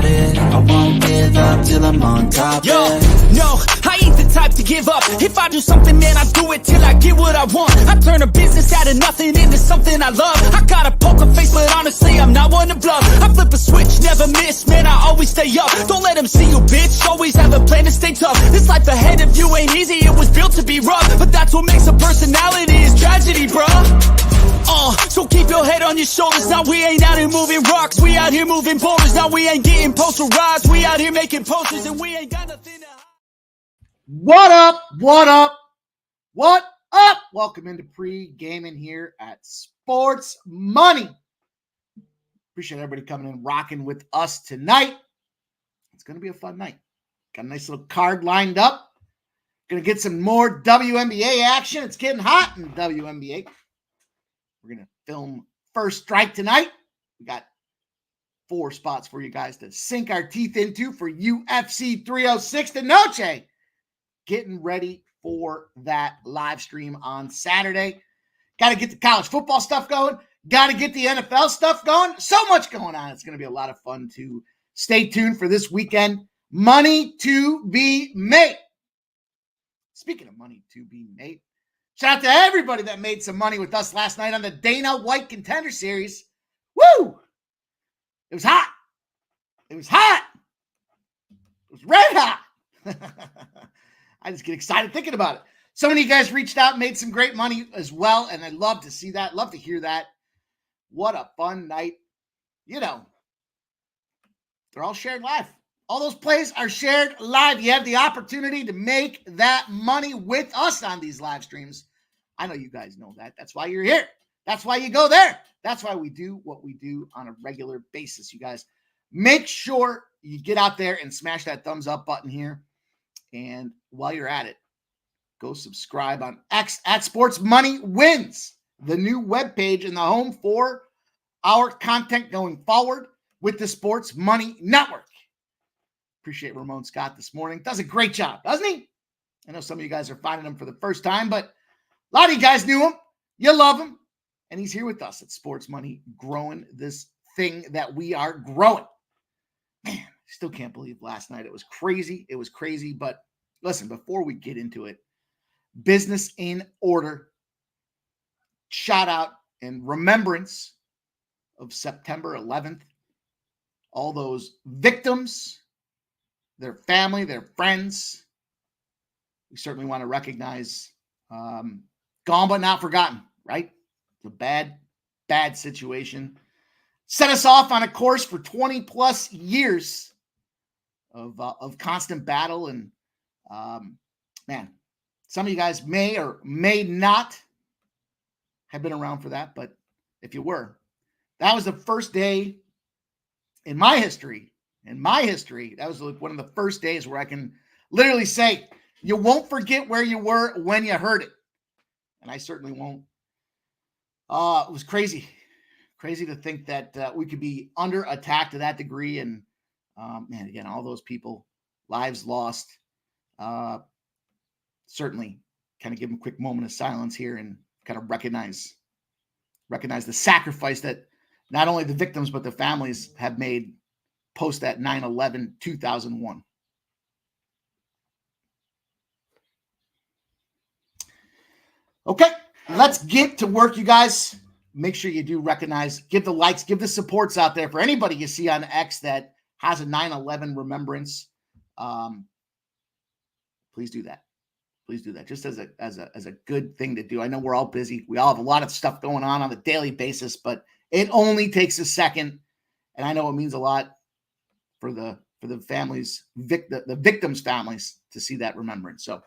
it. I won't give up till I'm on top. Yo, no, I ain't the type to give up. If I do something, man, I do it till I get what I want. I turn a business out of nothing into something I love. I got a poker face, but honestly, I'm not one to bluff. I flip a switch, never miss, man, I always stay up. Don't let them see you, bitch, always have a plan to stay tough. This life ahead of you ain't easy, it was built to be rough. But that's what makes a personality, is tragedy, bruh. So keep your head on your shoulders. Now we ain't out here moving rocks, we out here moving boulders. Now we ain't getting posterized, we out here making posters, and we ain't got nothing to hide. What up? What up? What up? Welcome into Pregaming here at Sports Money. Appreciate everybody coming in, rocking with us tonight. It's going to be a fun night. Got a nice little card lined up. Going to get some more WNBA action. It's getting hot in WNBA. We're going to film First Strike tonight. We got 4 spots for you guys to sink our teeth into for UFC 306 de Noche. Getting ready for that live stream on Saturday. Got to get the college football stuff going. Got to get the NFL stuff going. So much going on. It's going to be a lot of fun to stay tuned for this weekend. Money to be made. Speaking of money to be made, shout out to everybody that made some money with us last night on the Dana White Contender Series. Woo! It was hot. It was hot. It was red hot. I just get excited thinking about it. So many of you guys reached out and made some great money as well, and I love to see that. Love to hear that. What a fun night. You know, they're all shared live. All those plays are shared live. You have the opportunity to make that money with us on these live streams. I know you guys know that. That's why you're here. That's why you go there. That's why we do what we do on a regular basis, you guys. Make sure you get out there and smash that thumbs up button here. And while you're at it, go subscribe on X at Sports Money Wins, the new webpage and the home for our content going forward with the Sports Money Network. Appreciate Ramon Scott this morning. Does a great job, doesn't he? I know some of you guys are finding him for the first time, but a lot of you guys knew him. You love him. And he's here with us at Sports Money, growing this thing that we are growing. Man, I still can't believe last night. It was crazy. It was crazy. But listen, before we get into it, business in order. Shout out in remembrance of September 11th. All those victims, their family, their friends. We certainly want to recognize gone but not forgotten, right? It's a bad, bad situation. Set us off on a course for 20 plus years of constant battle. And man, some of you guys may or may not have been around for that, but if you were, that was the first day in my history, that was like one of the first days where I can literally say, you won't forget where you were when you heard it. And I certainly won't. It was crazy. Crazy to think that we could be under attack to that degree. And man, again, all those people, lives lost. Certainly kind of give them a quick moment of silence here and kind of recognize the sacrifice that not only the victims, but the families have made post that 9/11/2001. Okay, let's get to work, you guys. Make sure you do recognize, give the likes, give the supports out there for anybody you see on X that has a 9/11 remembrance. Please do that. Please do that. Just as a good thing to do. I know we're all busy. We all have a lot of stuff going on a daily basis, but it only takes a second. And I know it means a lot for the families, the victims' families, to see that remembrance. So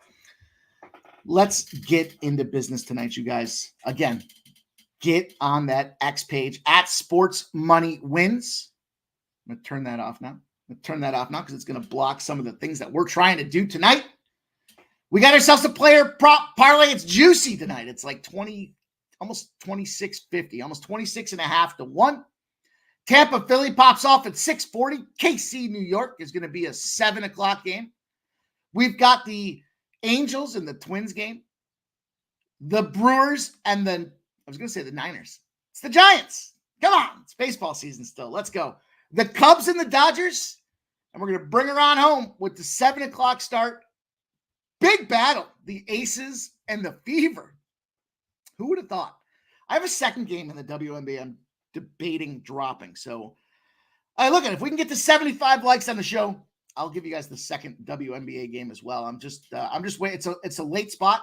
let's get into business tonight, you guys. Again, get on that X page at Sports Money Wins. I'm going to turn that off now. Because it's going to block some of the things that we're trying to do tonight. We got ourselves a player prop parlay. It's juicy tonight. It's like 20, almost 26.50, almost 26.5 to 1. Tampa Philly pops off at 6:40. KC New York is going to be a 7 o'clock game. We've got the Angels and the Twins game. The Brewers and the Niners. It's the Giants. Come on. It's baseball season still. Let's go. The Cubs and the Dodgers. And we're going to bring her on home with the 7 o'clock start. Big battle, the Aces and the Fever. Who would have thought? I have a second game in the WNBA I'm debating dropping. So, look at it. If we can get to 75 likes on the show, I'll give you guys the second WNBA game as well. I'm just waiting. It's a late spot.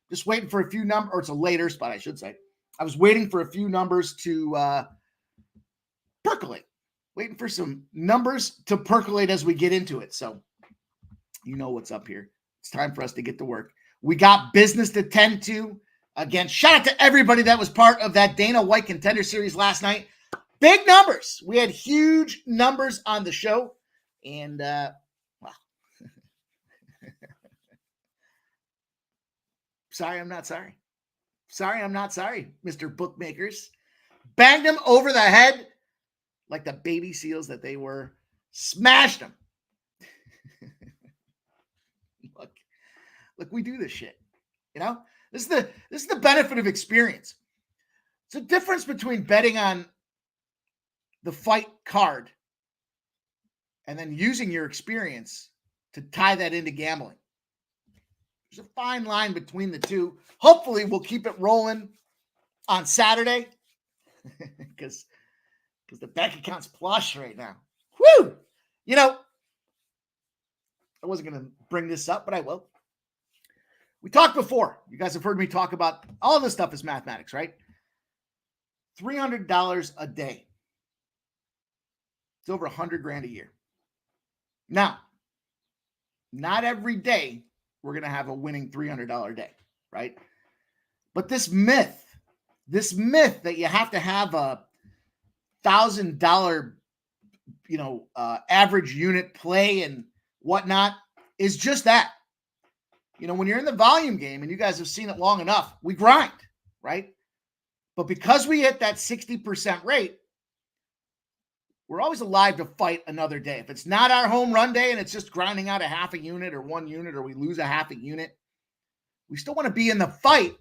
Just waiting for a few numbers, or it's a later spot, I should say. I was waiting for a few numbers to percolate. Waiting for some numbers to percolate as we get into it. So, you know what's up here. It's time for us to get to work. We got business to tend to. Again, shout out to everybody that was part of that Dana White Contender Series last night. Big numbers. We had huge numbers on the show. And, well, sorry, I'm not sorry. Sorry, I'm not sorry, Mr. Bookmakers. Banged them over the head like the baby seals that they were. Smashed them. Look, we do this shit. You know? This is the benefit of experience. It's a difference between betting on the fight card and then using your experience to tie that into gambling. There's a fine line between the two. Hopefully we'll keep it rolling on Saturday because the bank account's plush right now. Woo! You know, I wasn't going to bring this up, but I will. We talked before. You guys have heard me talk about all this stuff is mathematics, right? $300 a day. It's over $100,000 a year. Now, not every day we're going to have a winning $300 day, right? But this myth that you have to have a $1,000, average unit play and whatnot is just that. You know, when you're in the volume game, and you guys have seen it long enough, we grind, right? But because we hit that 60% rate, we're always alive to fight another day. If it's not our home run day and it's just grinding out a half a unit or 1 unit, or we lose a half a unit, we still want to be in the fight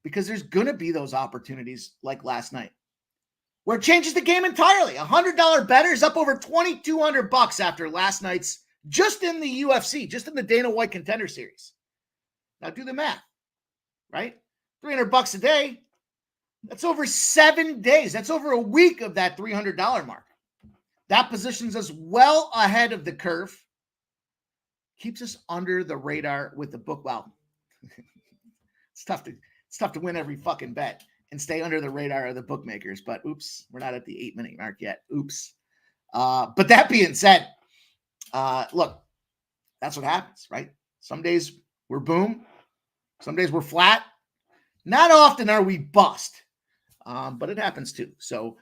because there's going to be those opportunities like last night where it changes the game entirely. $100 better is up over $2,200 after last night's, just in the UFC, just in the Dana White Contender Series. Now do the math, right? $300 a day. That's over 7 days. That's over a week of that $300 mark. That positions us well ahead of the curve. Keeps us under the radar with the book. Wow. It's tough to win every fucking bet and stay under the radar of the bookmakers. But oops, we're not at the 8-minute mark yet. Oops. But that being said, look, that's what happens, right? Some days we're boom. Some days we're flat. Not often are we bust, but it happens too. So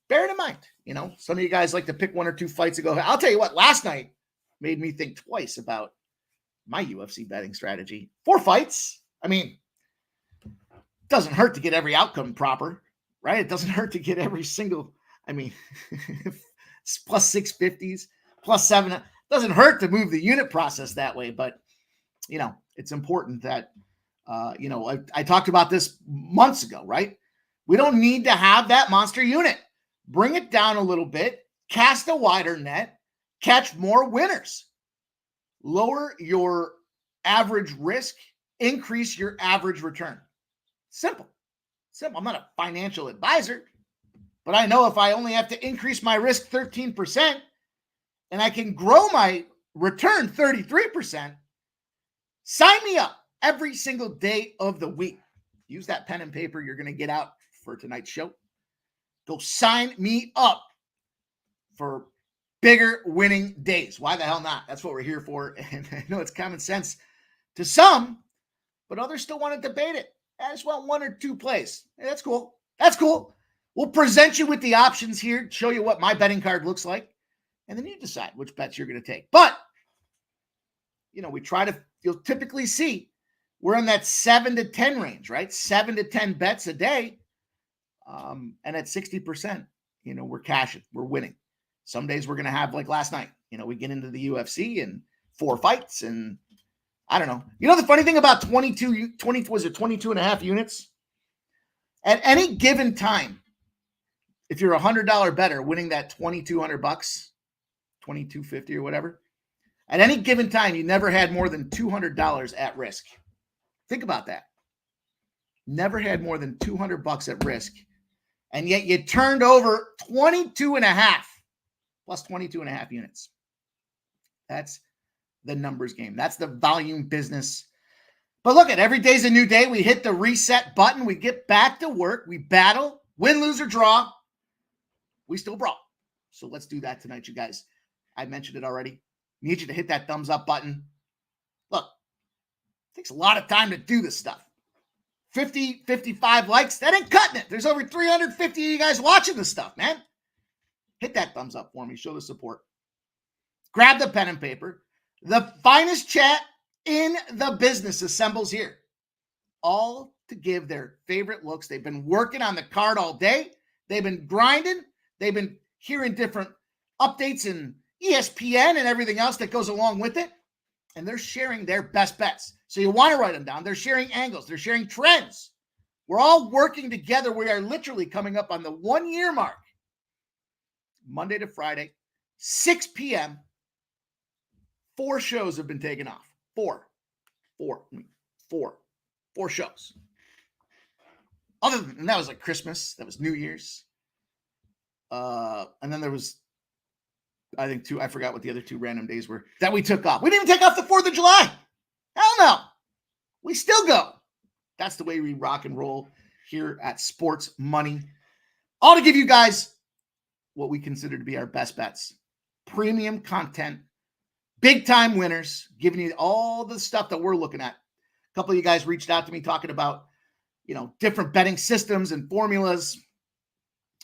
bear it in mind. You know, some of you guys like to pick 1 or 2 fights and go. I'll tell you what, last night made me think twice about my UFC betting strategy. 4 fights. I mean, it doesn't hurt to get every outcome proper, right? It doesn't hurt to get every single, plus 650s, plus 7. It doesn't hurt to move the unit process that way, but you know, it's important that, I talked about this months ago, right? We don't need to have that monster unit. Bring it down a little bit, cast a wider net, catch more winners, lower your average risk, increase your average return. Simple. I'm not a financial advisor, but I know if I only have to increase my risk 13% and I can grow my return 33%, sign me up every single day of the week. Use that pen and paper you're going to get out for tonight's show. Go sign me up for bigger winning days. Why the hell not? That's what we're here for. And I know it's common sense to some, but others still want to debate it. I just want 1 or 2 plays. Hey, that's cool. That's cool. We'll present you with the options here, show you what my betting card looks like, and then you decide which bets you're going to take. But, you'll typically see we're in that 7 to 10 range, right? 7 to 10 bets a day. And at 60%, we're cashing, we're winning. Some days we're going to have, like last night, we get into the UFC and 4 fights and I don't know. The funny thing about 22 and a half units? At any given time, if you're $100 better winning that $2,200, $22.50 or whatever. At any given time, you never had more than $200 at risk. Think about that. Never had more than $200 at risk. And yet you turned over 22 and a half plus 22 and a half units. That's the numbers game. That's the volume business. But look, every day's a new day. We hit the reset button. We get back to work. We battle, win, lose, or draw. We still brawl. So let's do that tonight, you guys. I mentioned it already. Need you to hit that thumbs up button. Look, it takes a lot of time to do this stuff. 50, 55 likes, that ain't cutting it. There's over 350 of you guys watching this stuff, man. Hit that thumbs up for me. Show the support. Grab the pen and paper. The finest chat in the business assembles here. All to give their favorite looks. They've been working on the card all day. They've been grinding. They've been hearing different updates in ESPN and everything else that goes along with it. And they're sharing their best bets. So you want to write them down. They're sharing angles. They're sharing trends. We're all working together. We are literally coming up on the 1 year mark. Monday to Friday, 6 p.m. 4 shows have been taken off. Four shows. Other than that was like Christmas. That was New Year's. And then there was, I think, 2. I forgot what the other 2 random days were that we took off. We didn't even take off the 4th of July. Hell no. We still go. That's the way we rock and roll here at Sports Money. All to give you guys what we consider to be our best bets. Premium content. Big time winners. Giving you all the stuff that we're looking at. A couple of you guys reached out to me talking about, different betting systems and formulas.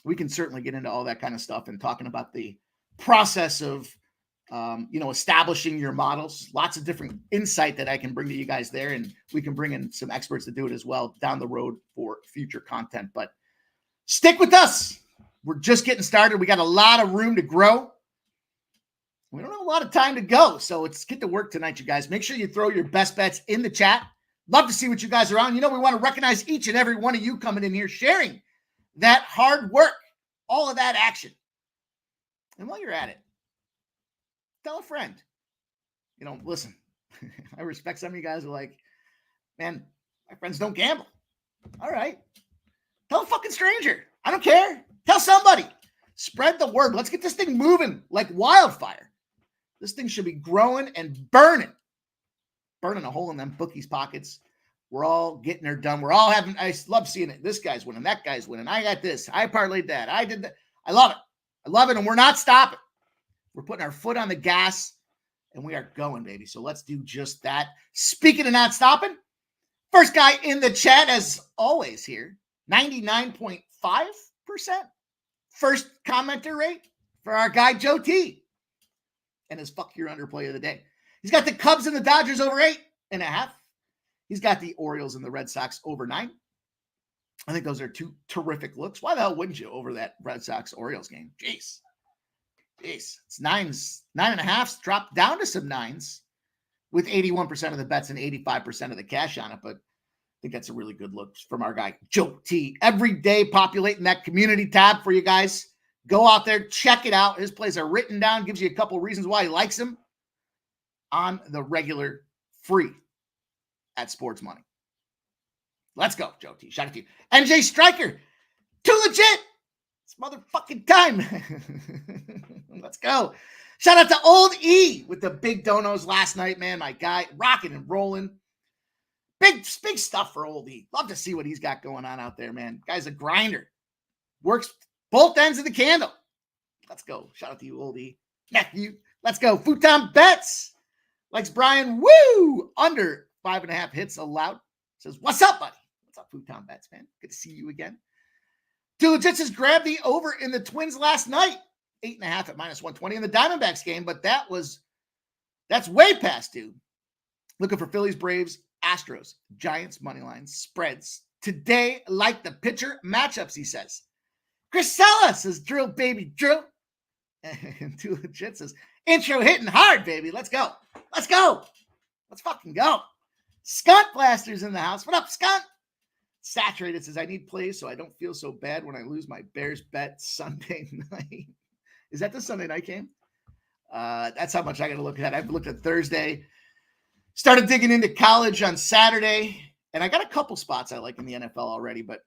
We can certainly get into all that kind of stuff and talking about the process of, establishing your models. Lots of different insight that I can bring to you guys there. And we can bring in some experts to do it as well down the road for future content. But stick with us. We're just getting started. We got a lot of room to grow. We don't have a lot of time to go. So let's get to work tonight, you guys. Make sure you throw your best bets in the chat. Love to see what you guys are on. We want to recognize each and every one of you coming in here, sharing that hard work, all of that action. And while you're at it, tell a friend. Listen, I respect some of you guys who are like, man, my friends don't gamble. All right. Tell a fucking stranger. I don't care. Tell somebody. Spread the word. Let's get this thing moving like wildfire. This thing should be growing and burning a hole in them bookies' pockets. We're all getting her done. We're all having, I love seeing it. This guy's winning. That guy's winning. I got this. I parlayed that. I did that. I love it. I love it. And we're not stopping. We're putting our foot on the gas and we are going, baby. So let's do just that. Speaking of not stopping, first guy in the chat, as always here, 99.5%. First commenter rate for our guy, Joe T. And his fuck your underplay of the day. He's got the Cubs and the Dodgers over 8.5. He's got the Orioles and the Red Sox over 9. I think those are 2 terrific looks. Why the hell wouldn't you over that Red Sox-Orioles game? Jeez. It's 9.5s dropped down to some 9s with 81% of the bets and 85% of the cash on it. But I think that's a really good look from our guy, Joe T. Every day populating that community tab for you guys. Go out there, check it out. His plays are written down, gives you a couple reasons why he likes him on the regular free at Sports Money. Let's go, Joe T. Shout out to you. NJ Striker, too legit. It's motherfucking time. Let's go. Shout out to Old E with the big donos last night, man. My guy, rocking and rolling. Big stuff for Old E. Love to see what he's got going on out there, man. Guy's a grinder. Works both ends of the candle. Let's go. Shout out to you, Old E. Nephew. Let's go. Futon Bets. Likes Brian. Woo! Under 5.5 hits allowed. Says, what's up, buddy? What's up, Futon Bets, man? Good to see you again. Two Legits has grabbed the over in the Twins last night. 8.5 at -120 in the Diamondbacks game, but that's way past due. Looking for Phillies, Braves, Astros, Giants, money lines, spreads. Today, like the pitcher matchups, he says. Grisella says, drill, baby, drill. And Two Legit says, intro hitting hard, baby. Let's go. Let's go. Let's fucking go. Skunt Blaster's in the house. What up, Skunt? Saturated says, I need plays so I don't feel so bad when I lose my Bears bet Sunday night. Is that the Sunday night game? That's how much I got to look at. I've looked at Thursday. Started digging into college on Saturday. And I got a couple spots I like in the NFL already, but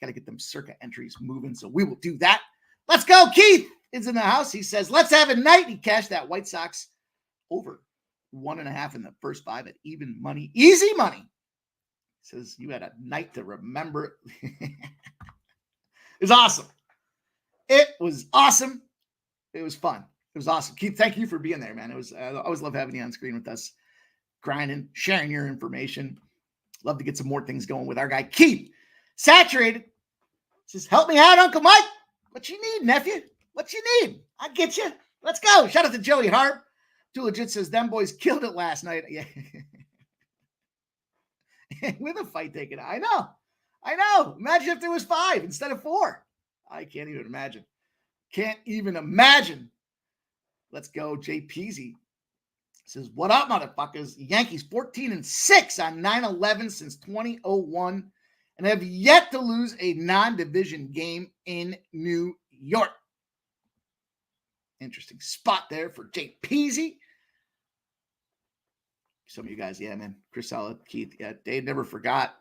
got to get them circa entries moving. So we will do that. Let's go. Keith is in the house. He says, let's have a night. He cashed that White Sox over 1.5 in the first 5 at even money. Easy money. He says, you had a night to remember. It was awesome. It was awesome. It was fun. It was awesome. Keith, thank you for being there, man. It was, I always love having you on screen with us, grinding, sharing your information. Love to get some more things going with our guy, Keith. Saturated. Says, help me out, Uncle Mike. What you need, nephew? What you need? I get you. Let's go. Shout out to Joey Hart. Too Legit says, them boys killed it last night. Yeah. With a fight taken. I know. Imagine if there was 5 instead of 4. I can't even imagine. Can't even imagine. Let's go. Jay Peasy says, what up, motherfuckers? Yankees 14-6 on 9/11 since 2001 and have yet to lose a non-division game in New York. Interesting spot there for Jay Peasy. Some of you guys, yeah, man. Chris Salas, Keith, yeah, Dave never forgot.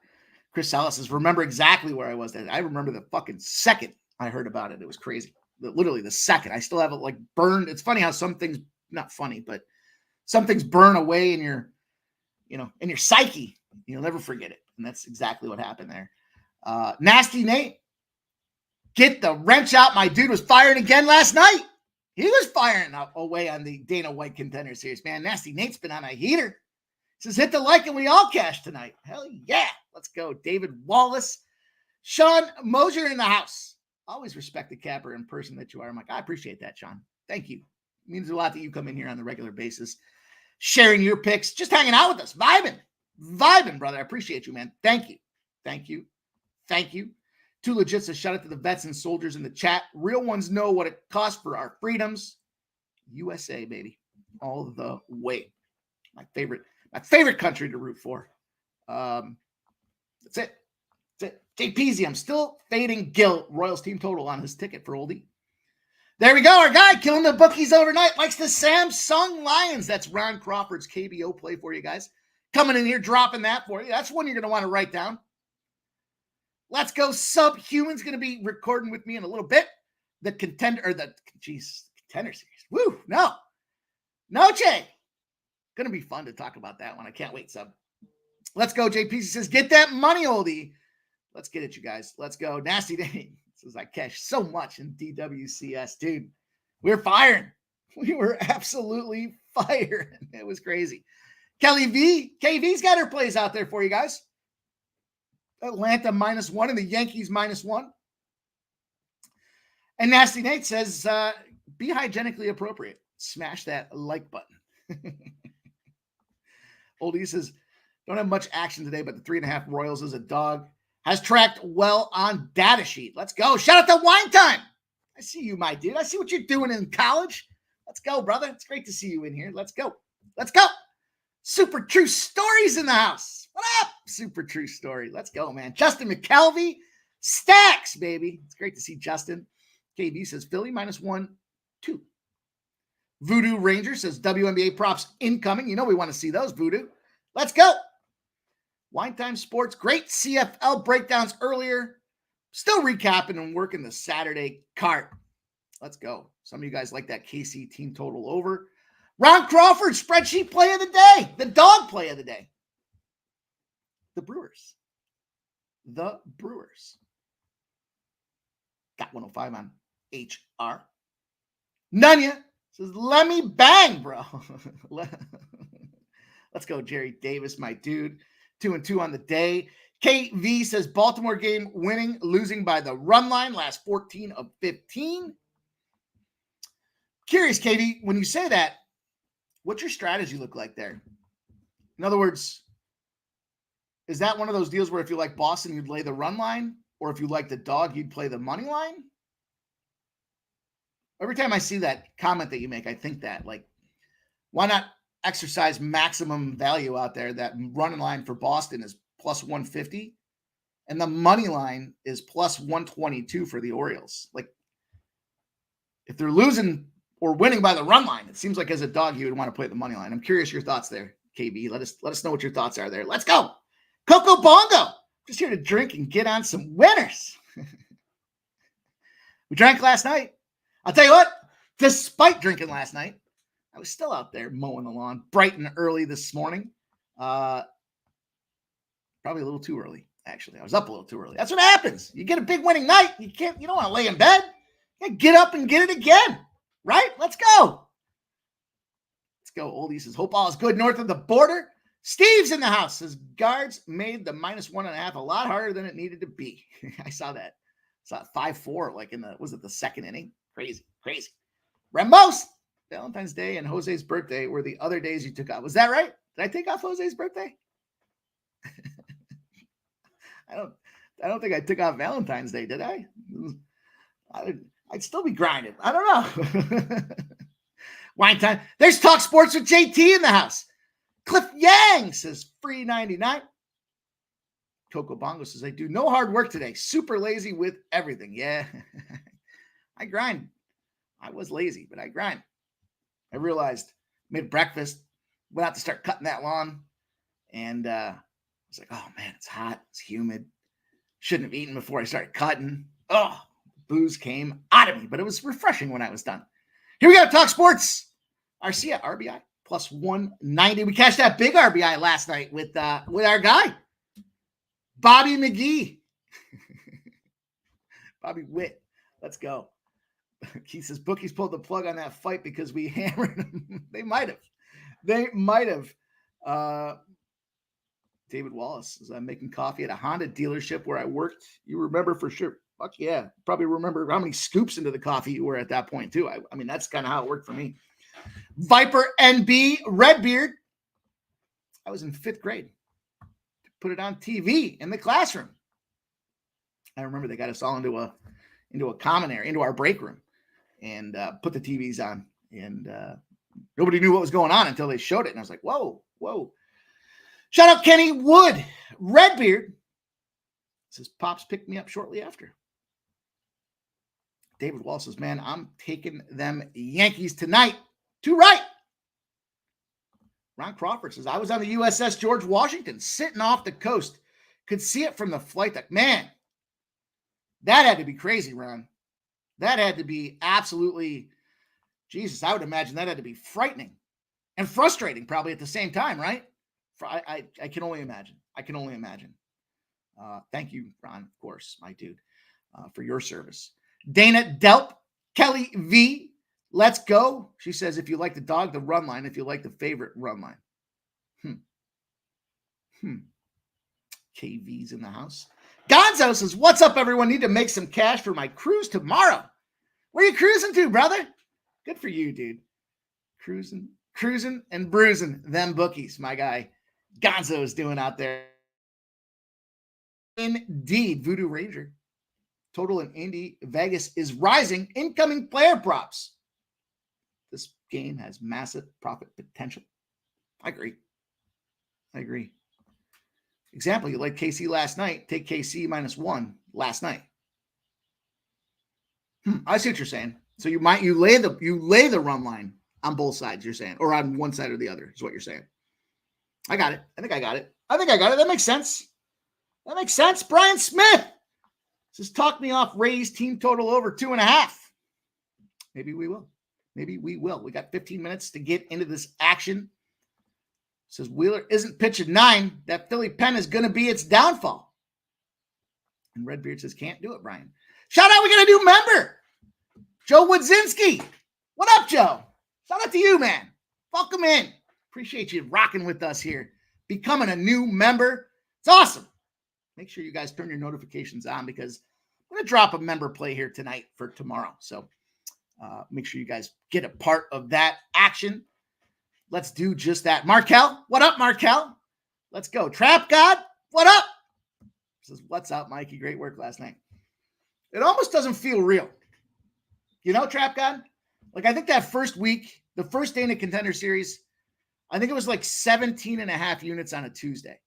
Chris Salas says, remember exactly where I was. I remember the fucking second I heard about it. It was crazy. Literally the second. I still have it like burned. It's funny how some things, not funny, but some things burn away in your, in your psyche. You'll never forget it. And that's exactly what happened there. Nasty Nate, get the wrench out. My dude was firing again last night. He was firing away on the Dana White Contender Series, man. Nasty Nate's been on a heater. He says, hit the like and we all cash tonight. Hell yeah. Let's go. David Wallace. Sean Mosier in the house. Always respect the capper in person that you are. I'm like, I appreciate that, Sean. Thank you. It means a lot that you come in here on the regular basis, sharing your picks, just hanging out with us, vibing, brother. I appreciate you, man. Thank you. Too Legit says, shout out to the vets and soldiers in the chat. Real ones know what it costs for our freedoms. USA, baby. All the way. My favorite country to root for. That's it. Jay Peasy, I'm still fading Gil. Royals team total on his ticket for oldie. There we go. Our guy killing the bookies overnight likes the Samsung Lions. That's Ron Crawford's KBO play for you guys. Coming in here, dropping that for you. That's one you're going to want to write down. Let's go. Subhuman's going to be recording with me in a little bit. The contender series. Woo, no, Jay. Going to be fun to talk about that one. I can't wait, Sub. Let's go. JP says, get that money, oldie. Let's get it, you guys. Let's go. Nasty Day says, I cashed so much in DWCS, dude. We're firing. We were absolutely firing. It was crazy. Kelly V. KV's got her plays out there for you guys. Atlanta -1 and the Yankees -1. And Nasty Nate says, be hygienically appropriate. Smash that like button. Oldie says, don't have much action today, but the 3.5 Royals as a dog has tracked well on data sheet. Let's go. Shout out to Wine Time. I see you, my dude. I see what you're doing in college. Let's go, brother. It's great to see you in here. Let's go. Super True Stories in the house. What up? Super True Story. Let's go, man. Justin McKelvey. Stacks, baby. It's great to see Justin. KB says Philly -1, 2. Voodoo Ranger says WNBA props incoming. We want to see those, Voodoo. Let's go. Wine Time Sports. Great CFL breakdowns earlier. Still recapping and working the Saturday card. Let's go. Some of you guys like that KC team total over. Ron Crawford, spreadsheet play of the day. The dog play of the day. The Brewers. Got 105 on HR. Nunya says, let me bang, bro. Let's go, Jerry Davis, my dude. 2-2 on the day. KV says Baltimore game winning, losing by the run line, last 14 of 15. Curious, KV, when you say that, what's your strategy look like there? In other words, is that one of those deals where if you like Boston, you'd lay the run line? Or if you like the dog, you'd play the money line? Every time I see that comment that you make, I think that, like, why not exercise maximum value out there? That running line for Boston is plus 150, and the money line is plus 122 for the Orioles. Like, if they're losing or winning by the run line. It seems like as a dog, you would want to play the money line. I'm curious your thoughts there, KB. Let us know what your thoughts are there. Let's go. Coco Bongo. Just here to drink and get on some winners. We drank last night. I'll tell you what, despite drinking last night, I was still out there mowing the lawn bright and early this morning. Probably a little too early, actually. I was up a little too early. That's what happens. You get a big winning night. You don't want to lay in bed. You get up and get it again, right? Let's go. Let's go. Oldie says, hope all is good north of the border. Steve's in the house. Says, guards made the -1.5 a lot harder than it needed to be. I saw that. Saw 5-4, like was it the second inning? Crazy. Ramos, Valentine's Day and Jose's birthday were the other days you took off. Was that right? Did I take off Jose's birthday? I don't think I took off Valentine's Day, did I? I'd still be grinding. I don't know. Wine time. There's Talk Sports with JT in the house. Cliff Yang says free 99. Coco Bongo says, I do no hard work today. Super lazy with everything. Yeah. I grind. I was lazy, but I grind. I realized made breakfast, went out to start cutting that lawn. And I was like, oh man, it's hot. It's humid. Shouldn't have eaten before I started cutting. Oh, booze came out of me, but it was refreshing when I was done. Here we go. Talk Sports. Arcia RBI plus 190. We cashed that big RBI last night with our guy, Bobby McGee. Bobby Witt. Let's go. He says bookies pulled the plug on that fight because we hammered them. They might have. David Wallace says, I'm making coffee at a Honda dealership where I worked. You remember for sure. Fuck yeah. Probably remember how many scoops into the coffee you were at that point too. I mean, that's kind of how it worked for me. Viper NB Redbeard. I was in 5th grade. Put it on TV in the classroom. I remember they got us all into a common area, into our break room, and put the TVs on. And nobody knew what was going on until they showed it. And I was like, whoa. Shout out Kenny Wood. Redbeard says, Pops picked me up shortly after. David Wall says, man, I'm taking them Yankees tonight. 2 right. Ron Crawford says, I was on the USS George Washington sitting off the coast. Could see it from the flight deck. Man, that had to be crazy, Ron. That had to be absolutely, Jesus, I would imagine that had to be frightening and frustrating probably at the same time, right? I can only imagine. Thank you, Ron, of course, my dude, for your service. Dana Delp, Kelly V, let's go. She says, if you like the dog, the run line. If you like the favorite, run line. KV's in the house. Gonzo says, what's up, everyone? Need to make some cash for my cruise tomorrow. Where are you cruising to, brother? Good for you, dude. Cruising and bruising them bookies, my guy. Gonzo is doing out there. Indeed, Voodoo Ranger. Total in Indy Vegas is rising. Incoming player props. This game has massive profit potential. I agree. Example, you like KC last night. Take KC -1 last night. I see what you're saying. So you lay the run line on both sides, you're saying, or on one side or the other is what you're saying. I got it. I think I got it. That makes sense. Brian Smith says, talk me off Rays team total over 2.5. Maybe we will. We got 15 minutes to get into this action. Says Wheeler isn't pitching 9. That Philly pen is going to be its downfall. And Redbeard says, can't do it, Brian. Shout out, we got a new member. Joe Wodzinski. What up, Joe? Shout out to you, man. Welcome in. Appreciate you rocking with us here. Becoming a new member. It's awesome. Make sure you guys turn your notifications on because I'm going to drop a member play here tonight for tomorrow. So make sure you guys get a part of that action. Let's do just that. Markel, what up, Markel? Let's go. Trap God, what up? Says, what's up, Mikey? Great work last night. It almost doesn't feel real. You know, Trap God? Like, I think that first week, the first day in the Contender Series, I think it was like 17.5 units on a Tuesday.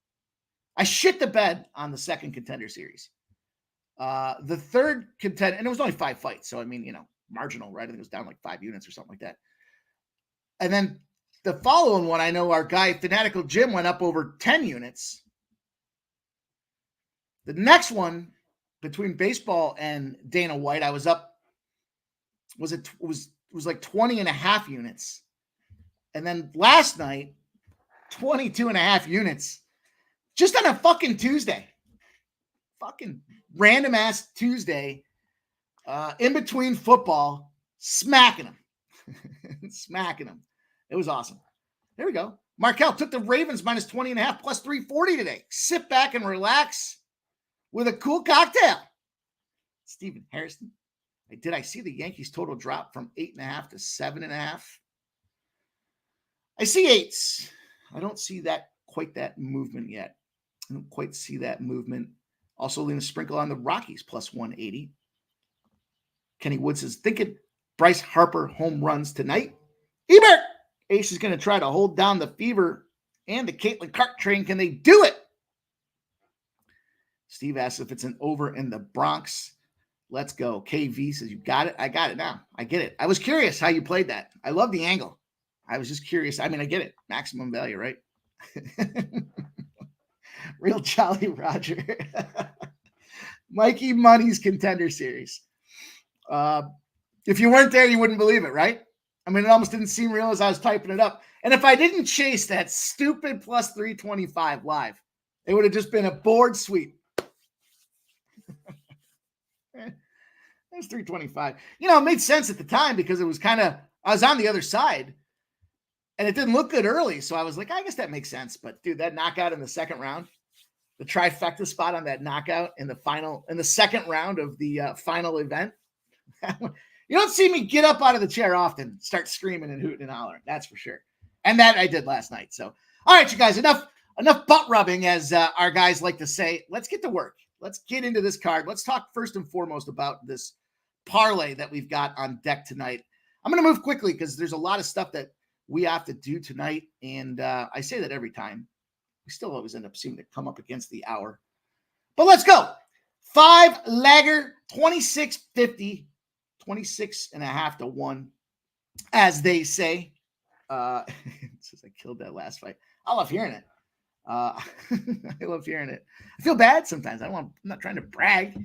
I shit the bed on the second Contender Series. The third contender, and it was only 5 fights. So, I mean, you know, marginal, right? I think it was down like 5 units or something like that. And then the following one, I know our guy, Fanatical Jim, went up over 10 units. The next one, between baseball and Dana White, I was up, was like 20 and a half units. And then last night, 22 and a half units. Just on a fucking Tuesday. Fucking random ass Tuesday. In between football, smacking them. Smacking them. It was awesome. There we go. Markel took the Ravens minus 20 and a half plus 340 today. Sit back and relax with a cool cocktail. Stephen Harrison. Did I see the Yankees total drop from 8.5 to 7.5? I see 8s. I don't see quite that movement yet. I don't quite see that movement. Also leaving a sprinkle on the Rockies plus 180. Kenny Woods is thinking Bryce Harper home runs tonight. Ebert! Ace is going to try to hold down the fever and the Caitlin Clark train. Can they do it? Steve asks if it's an over in the Bronx. Let's go. KV says, you got it? I got it now. I get it. I was curious how you played that. I love the angle. I was just curious. I mean, I get it. Maximum value, right? Real Jolly Roger. Mikey Money's Contender Series. If you weren't there, you wouldn't believe it, right? I mean, it almost didn't seem real as I was typing it up. And if I didn't chase that stupid plus 325 live, it would have just been a board sweep. It's 325. It made sense at the time because it was I was on the other side and it didn't look good early. So I was like, I guess that makes sense. But dude, that knockout in the second round, the trifecta spot on that knockout in the second round of the final event. You don't see me get up out of the chair often, start screaming and hooting and hollering. That's for sure. And that I did last night. So, all right, you guys, enough butt rubbing, as our guys like to say. Let's get to work. Let's get into this card. Let's talk first and foremost about this parlay that we've got on deck tonight. I'm going to move quickly because there's a lot of stuff that we have to do tonight. And I say that every time. We still always end up seeming to come up against the hour. But let's go. 5-legger, 26.50. 26.5 to 1, as they say. Since I killed that last fight. I love hearing it. I love hearing it. I feel bad sometimes. I'm not trying to brag.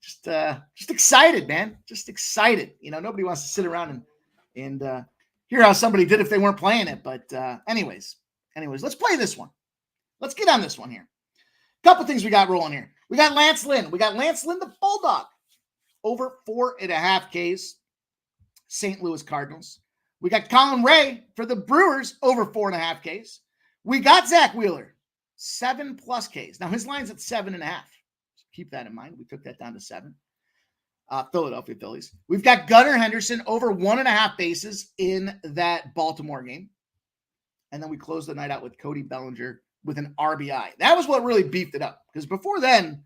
Just excited, man. Just excited. Nobody wants to sit around and hear how somebody did if they weren't playing it. But anyways, let's play this one. Let's get on this one here. A couple things we got rolling here. We got Lance Lynn. The Bulldog. Over 4.5 Ks, St. Louis Cardinals. We got Colin Ray for the Brewers, over 4.5 Ks. We got Zach Wheeler, 7+ Ks. Now, his line's at 7.5. So keep that in mind. We took that down to 7. Philadelphia Phillies. We've got Gunnar Henderson, over 1.5 bases in that Baltimore game. And then we closed the night out with Cody Bellinger with an RBI. That was what really beefed it up. Because before then,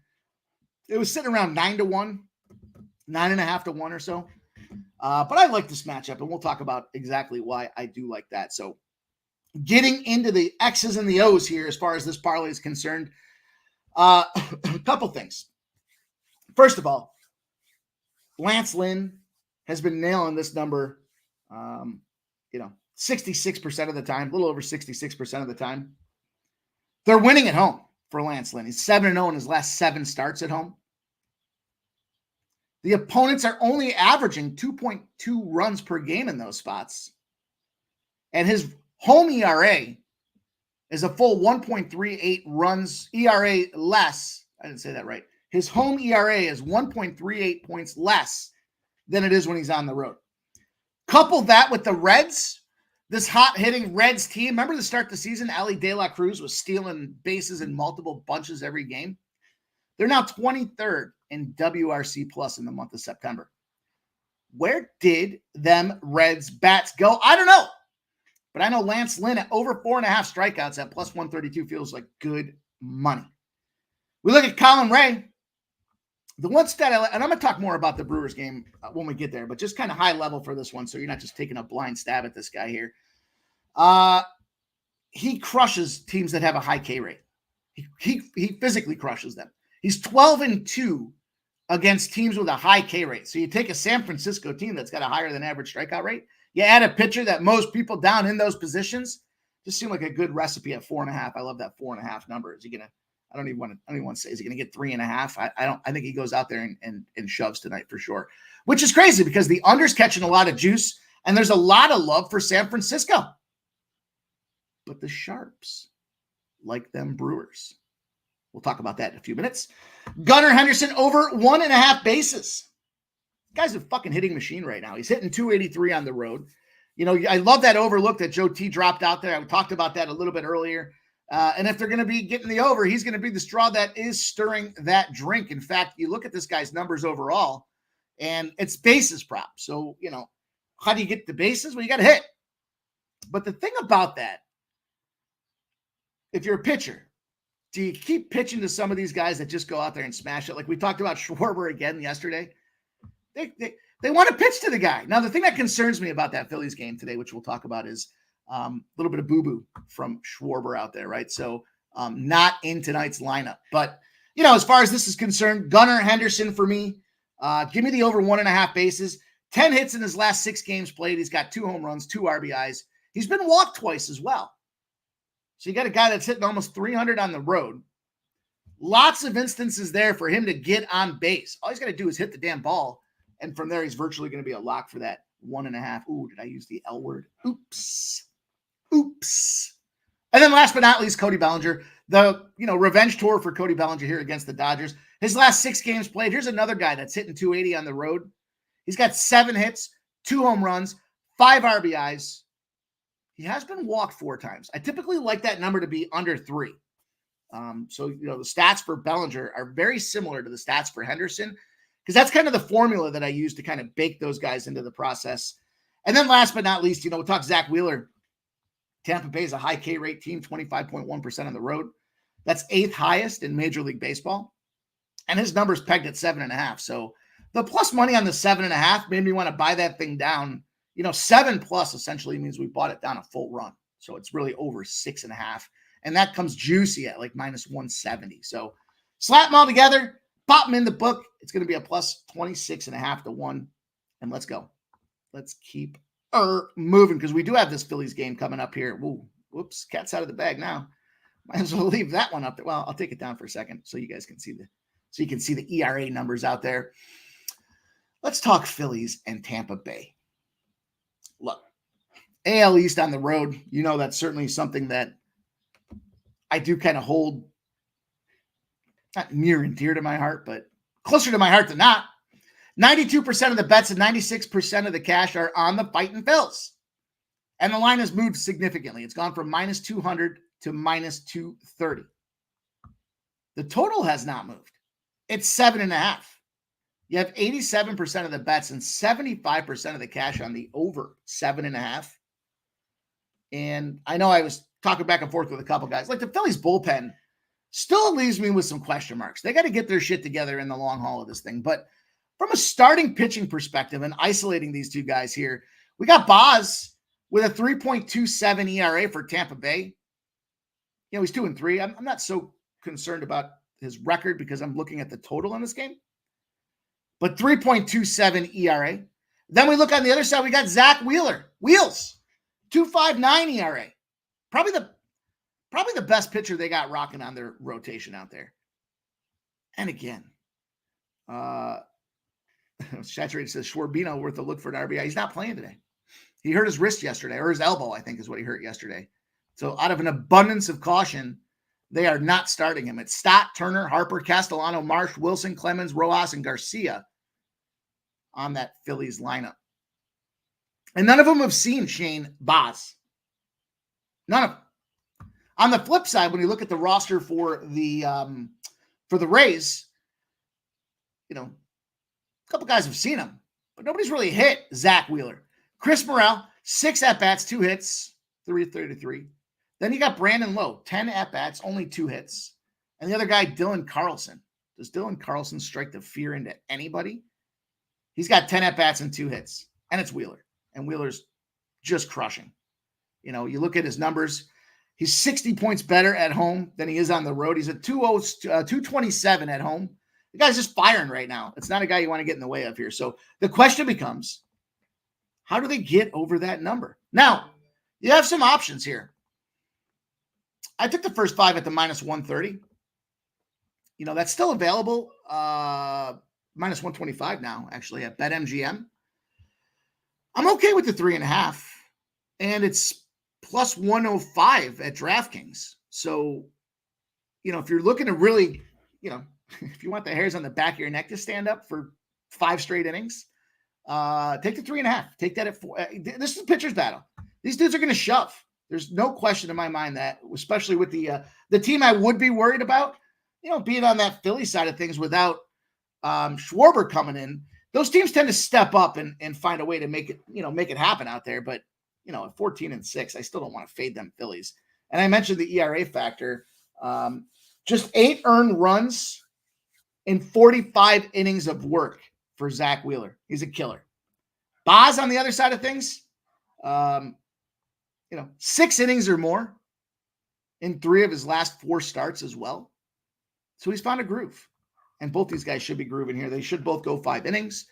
it was sitting around 9 to 1. 9.5 to 1 or so. But I like this matchup, and we'll talk about exactly why I do like that. So getting into the X's and the O's here as far as this parlay is concerned, a couple things. First of all, Lance Lynn has been nailing this number, 66% of the time, a little over 66% of the time. They're winning at home for Lance Lynn. He's 7-0 in his last 7 starts at home. The opponents are only averaging 2.2 runs per game in those spots. And his home ERA is a full 1.38 runs, ERA less. I didn't say that right. His home ERA is 1.38 points less than it is when he's on the road. Couple that with the Reds, this hot-hitting Reds team. Remember to start the season, Ali De La Cruz was stealing bases in multiple bunches every game. They're now 23rd in WRC plus in the month of September. Where did them Reds bats go? I don't know. But I know Lance Lynn at over 4.5 strikeouts at plus 132 feels like good money. We look at Colin Ray. The one stat, and I'm going to talk more about the Brewers game when we get there, but just kind of high level for this one, so you're not just taking a blind stab at this guy here. He crushes teams that have a high K rate. He physically crushes them. He's 12-2 against teams with a high K rate. So you take a San Francisco team that's got a higher than average strikeout rate. You add a pitcher that most people down in those positions, just seem like a good recipe at 4.5. I love that 4.5 number. Is he gonna? I don't even want to say, is he gonna get 3.5? I think he goes out there and shoves tonight for sure. Which is crazy because the under's catching a lot of juice and there's a lot of love for San Francisco. But the sharps like them Brewers. We'll talk about that in a few minutes. Gunnar Henderson over 1.5 bases. The guy's a fucking hitting machine right now. He's hitting 283 on the road. You know, I love that overlook that Joe T dropped out there. I talked about that a little bit earlier. And if they're going to be getting the over, he's going to be the straw that is stirring that drink. In fact, you look at this guy's numbers overall, and it's bases prop. So, you know, how do you get the bases? Well, you got to hit. But the thing about that, if you're a pitcher, do you keep pitching to some of these guys that just go out there and smash it? Like we talked about Schwarber again yesterday. They want to pitch to the guy. Now, the thing that concerns me about that Phillies game today, which we'll talk about, is a little bit of boo-boo from Schwarber out there, right? So not in tonight's lineup. But, you know, as far as this is concerned, Gunnar Henderson for me, give me the over 1.5 bases. 10 hits in his last 6 games played. He's got 2 home runs, 2 RBIs. He's been walked twice as well. So you got a guy that's hitting almost 300 on the road. Lots of instances there for him to get on base. All he's got to do is hit the damn ball. And from there, he's virtually going to be a lock for that 1.5. Ooh, did I use the L word? Oops. And then last but not least, Cody Bellinger. The, revenge tour for Cody Bellinger here against the Dodgers. His last 6 games played. Here's another guy that's hitting 280 on the road. He's got 7 hits, 2 home runs, 5 RBIs. He has been walked 4 times. I typically like that number to be under 3. So, the stats for Bellinger are very similar to the stats for Henderson, because that's kind of the formula that I use to kind of bake those guys into the process. And then last but not least, we'll talk Zach Wheeler. Tampa Bay is a high K rate team, 25.1% on the road. That's 8th highest in Major League Baseball. And his number's pegged at 7.5. So the plus money on the 7.5 made me want to buy that thing down. 7 plus essentially means we bought it down a full run. So it's really over 6.5. And that comes juicy at like minus 170. So slap them all together, pop them in the book. It's going to be a plus 26.5 to 1. And let's go. Let's keep moving, because we do have this Phillies game coming up here. Woo, whoops, cat's out of the bag now. Might as well leave that one up there. Well, I'll take it down for a second so you guys can see the ERA numbers out there. Let's talk Phillies and Tampa Bay. Look, AL East on the road, that's certainly something that I do kind of hold not near and dear to my heart, but closer to my heart than not. 92% of the bets and 96% of the cash are on the fighting Phils. And the line has moved significantly. It's gone from minus 200 to minus 230. The total has not moved. It's 7.5. You have 87% of the bets and 75% of the cash on the over 7.5. And I know I was talking back and forth with a couple guys. Like the Phillies bullpen still leaves me with some question marks. They got to get their shit together in the long haul of this thing. But from a starting pitching perspective and isolating these two guys here, we got Boz with a 3.27 ERA for Tampa Bay. He's 2-3. I'm not so concerned about his record because I'm looking at the total in this game. But 3.27 ERA. Then we look on the other side, we got Zach Wheeler. Wheels, 2.59 ERA. Probably the best pitcher they got rocking on their rotation out there. And again, Saturated says Schwarbino worth a look for an RBI. He's not playing today. He hurt his wrist yesterday, or his elbow, I think is what he hurt yesterday. So out of an abundance of caution, they are not starting him. It's Stott, Turner, Harper, Castellano, Marsh, Wilson, Clemens, Rojas, and Garcia on that Phillies lineup. And none of them have seen Shane Boz. None of them. On the flip side, when you look at the roster for the Rays, a couple guys have seen him, but nobody's really hit Zach Wheeler. Chris Morel, 6 at-bats, 2 hits, 333. Then you got Brandon Lowe, 10 at-bats, only 2 hits. And the other guy, Dylan Carlson. Does Dylan Carlson strike the fear into anybody? He's got 10 at-bats and 2 hits. And it's Wheeler. And Wheeler's just crushing. You look at his numbers. He's 60 points better at home than he is on the road. He's at 227 at home, The guy's just firing right now. It's not a guy you want to get in the way of here. So the question becomes, how do they get over that number? Now, you have some options here. I took the first 5 at the minus 130. That's still available. Minus 125 now, actually, at BetMGM. I'm okay with the 3.5. And it's plus 105 at DraftKings. So, if you're looking to really, if you want the hairs on the back of your neck to stand up for 5 straight innings, take the 3.5. Take that at 4. This is a pitcher's battle. These dudes are going to shove. There's no question in my mind that, especially with the team I would be worried about, being on that Philly side of things without Schwarber coming in, those teams tend to step up and find a way to make it happen out there. But, at 14-6, I still don't want to fade them Phillies. And I mentioned the ERA factor. Just 8 earned runs in 45 innings of work for Zach Wheeler. He's a killer. Boz on the other side of things, 6 innings or more in 3 of his last 4 starts as well. So he's found a groove. And both these guys should be grooving here. They should both go 5 innings.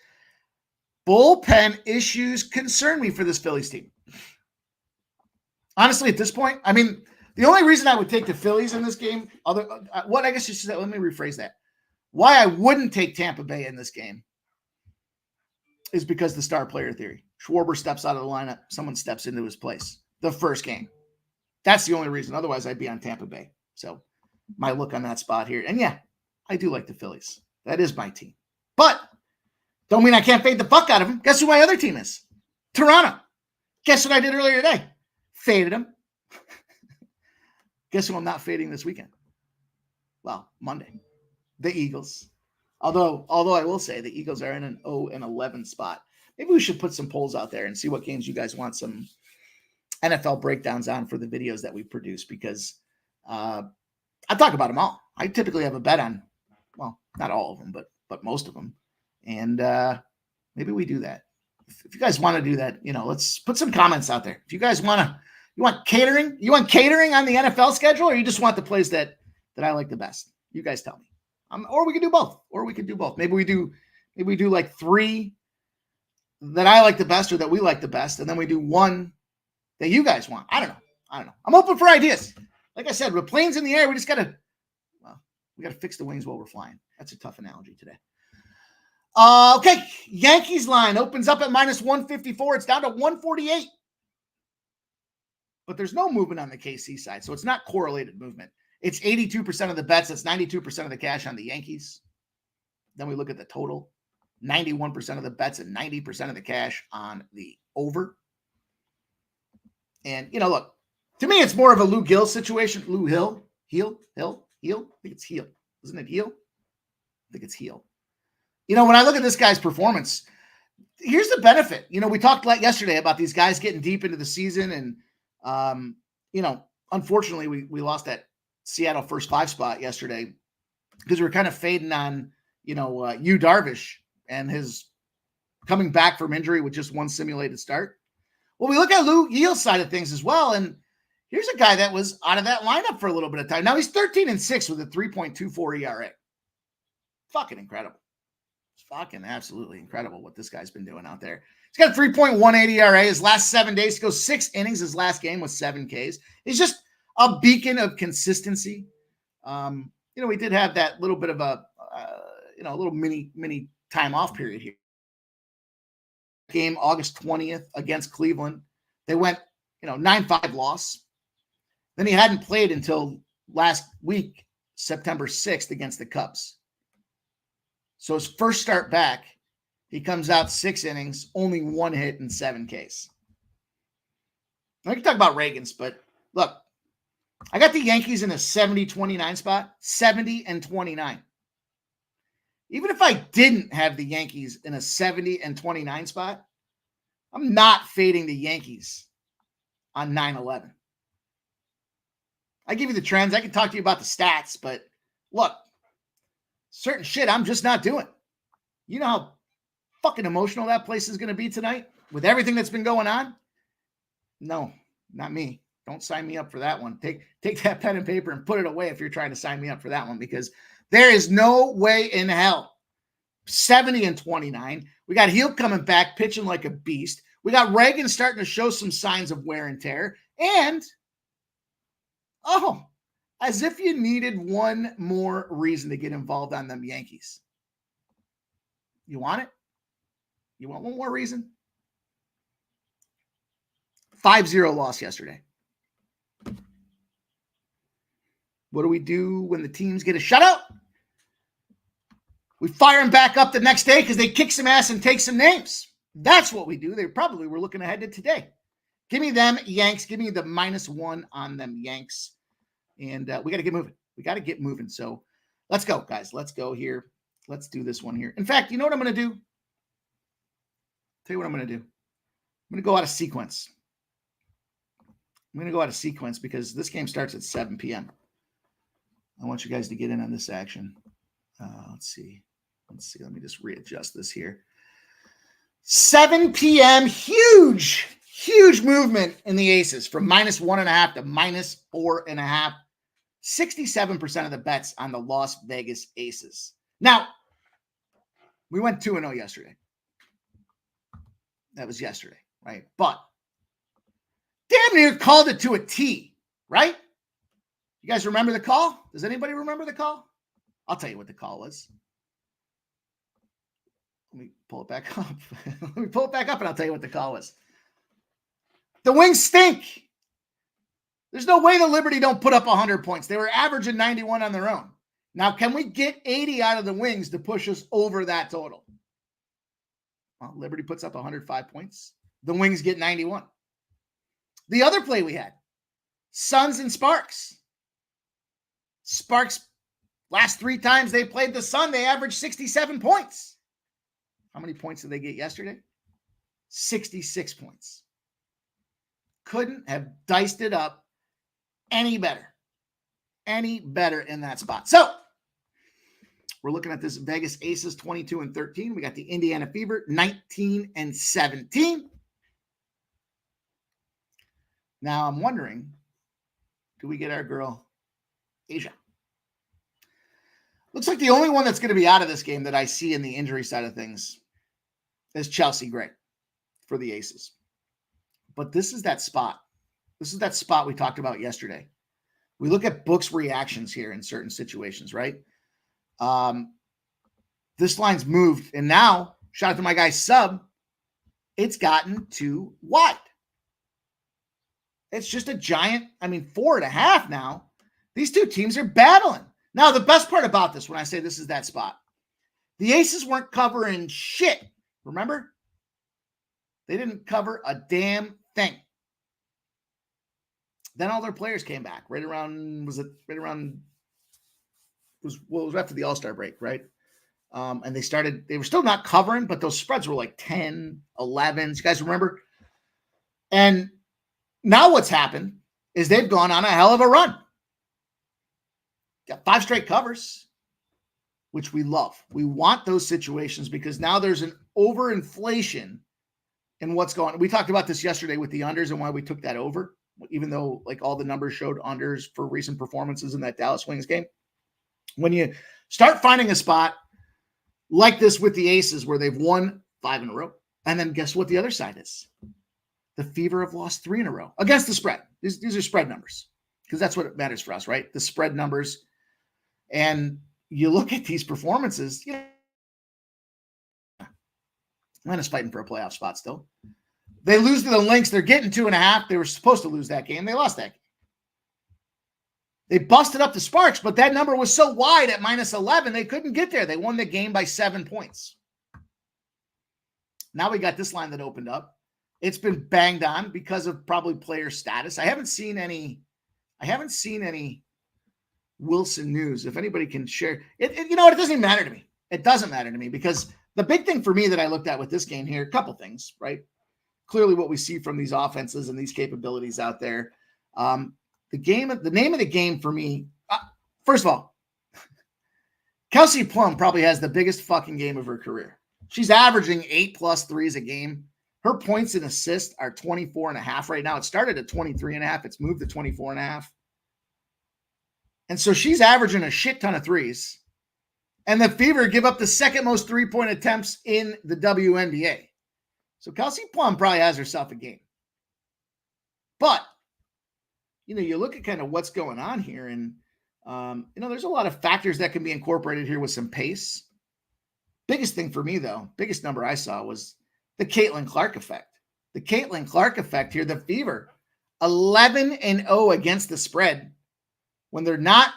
Bullpen issues concern me for this Phillies team. Honestly, at this point, the only reason I would take the Phillies in this game, let me rephrase that. Why I wouldn't take Tampa Bay in this game is because the star player theory. Schwarber steps out of the lineup. Someone steps into his place. The first game. That's the only reason. Otherwise, I'd be on Tampa Bay. So my look on that spot here. And yeah, I do like the Phillies. That is my team. But don't mean I can't fade the fuck out of them. Guess who my other team is? Toronto. Guess what I did earlier today? Faded them. Guess who I'm not fading this weekend? Well, Monday. The Eagles. Although I will say the Eagles are in an 0-11 spot. Maybe we should put some polls out there and see what games you guys want some NFL breakdowns on for the videos that we produce, because I talk about them all. I typically have a bet on, well, not all of them, but most of them. And maybe we do that. If you guys want to do that, let's put some comments out there. If you guys you want catering? You want catering on the NFL schedule, or you just want the plays that I like the best? You guys tell me. Or we could do both. Maybe we do like 3 that I like the best or that we like the best, and then we do 1 that you guys want. I don't know. I'm open for ideas. Like I said, with planes in the air, we just gotta fix the wings while we're flying. That's a tough analogy today. Okay, Yankees line opens up at minus 154. It's down to 148. But there's no movement on the KC side, so it's not correlated movement. It's 82% of the bets. It's 92% of the cash on the Yankees. Then we look at the total. 91% of the bets and 90% of the cash on the over. And, look, to me, it's more of a Lou Gill situation. Lou Hill. Heel? I think it's heel. Isn't it heel? I think it's heel. When I look at this guy's performance, here's the benefit. We talked yesterday about these guys getting deep into the season. And, unfortunately, we lost that Seattle first 5 spot yesterday because we were kind of fading on, Yu Darvish and his coming back from injury with just 1 simulated start. Well, we look at Lou Gill's side of things as well. And here's a guy that was out of that lineup for a little bit of time. Now he's 13-6 with a 3.24 ERA. Fucking incredible. It's fucking absolutely incredible what this guy's been doing out there. He's got a 3.18 ERA. His last 7 days, he goes 6 innings. His last game was 7 Ks. He's just a beacon of consistency. We did have that little bit of a little mini time off period here. Game August 20th against Cleveland. They went, 9-5 loss. Then he hadn't played until last week, September 6th against the Cubs. So his first start back, he comes out 6 innings, only 1 hit and 7 Ks. I can talk about Reagan's, but look, I got the Yankees in a 70-29 spot, 70-29. Even if I didn't have the Yankees in a 70-29 spot, I'm not fading the Yankees on 9/11. I give you the trends. I can talk to you about the stats, but look, certain shit I'm just not doing. You know how fucking emotional that place is going to be tonight with everything that's been going on? No, not me. Don't sign me up for that one. Take that pen and paper and put it away if you're trying to sign me up for that one, because There is no way in hell. 70-29. We got Heel coming back, pitching like a beast. We got Reagan starting to show some signs of wear and tear. And, as if you needed one more reason to get involved on them Yankees. You want it? You want one more reason? 5-0 loss yesterday. What do we do when the teams get a shutout? We fire them back up the next day because they kick some ass and take some names. That's what we do. They probably were looking ahead to today. Give me them Yanks. Give me the -1 on them Yanks. And we got to get moving. We got to get moving. So let's go, guys. Let's go here. Let's do this one here. In fact, you know what I'm going to do? Tell you what I'm going to do. I'm going to go out of sequence. I'm going to go out of sequence because this game starts at 7 p.m. I want you guys to get in on this action. Let's see. Let me just readjust this here. 7 p.m. Huge movement in the aces from -1.5 to -4.5. 67% of the bets on the Las Vegas Aces. Now, we went 2-0 yesterday. That was yesterday, right? But damn near called it to a T, right? You guys remember the call? Does anybody remember the call? I'll tell you what the call was. Let me pull it back up. Let me pull it back up and I'll tell you what the call was. The Wings stink. There's no way the Liberty don't put up 100 points. They were averaging 91 on their own. Now, can we get 80 out of the Wings to push us over that total? Well, Liberty puts up 105 points. The Wings get 91. The other play we had, Suns and Sparks. Sparks, last 3 times they played the Sun, they averaged 67 points. How many points did they get yesterday? 66 points. Couldn't have diced it up any better in that spot. So we're looking at this Vegas Aces 22-13. We got the Indiana Fever 19-17. Now I'm wondering, do we get our girl Asia? Looks like the only one that's going to be out of this game that I see in the injury side of things is Chelsea Gray for the Aces. But this is that spot. This is that spot we talked about yesterday. We look at books' reactions here in certain situations, right? This line's moved, and now, shout out to my guy Sub, it's gotten too wide. It's just a giant, 4.5 now. These two teams are battling. Now, the best part about this, when I say this is that spot, the Aces weren't covering shit. Remember? They didn't cover a damn thing. Then all their players came back it was after the All-Star break, right? And they were still not covering, but those spreads were like 10, 11. You guys remember? And now what's happened is they've gone on a hell of a run. Got 5 straight covers, which we love. We want those situations because now there's an overinflation in what's going on. We talked about this yesterday with the unders and why we took that over, even though like all the numbers showed unders for recent performances in that Dallas Wings game. When you start finding a spot like this with the Aces where they've won 5 in a row, and then guess what the other side is? The Fever have lost 3 in a row against the spread. These are spread numbers because that's what matters for us, right? The spread numbers. And you look at these performances, Atlanta's fighting for a playoff spot still. They lose to the Lynx. They're getting 2.5. They were supposed to lose that game. They lost that game. They busted up the Sparks, but that number was so wide at -11, they couldn't get there. They won the game by 7 points. Now we got this line that opened up. It's been banged on because of probably player status. I haven't seen any Wilson news. If anybody can share it, it doesn't even matter to me. It doesn't matter to me because the big thing for me that I looked at with this game here, a couple things, right? Clearly what we see from these offenses and these capabilities out there. The name of the game for me, first of all, Kelsey Plum probably has the biggest fucking game of her career. She's averaging 8+ threes a game. Her points and assists are 24.5 right now. It started at 23.5. It's moved to 24.5. And so she's averaging a shit ton of threes. And the Fever give up the second most three-point attempts in the WNBA. So Kelsey Plum probably has herself a game. But, you look at kind of what's going on here, and, there's a lot of factors that can be incorporated here with some pace. Biggest thing for me, though, biggest number I saw was the Caitlin Clark effect. The Caitlin Clark effect here, the Fever, 11-0 against the spread. When they're not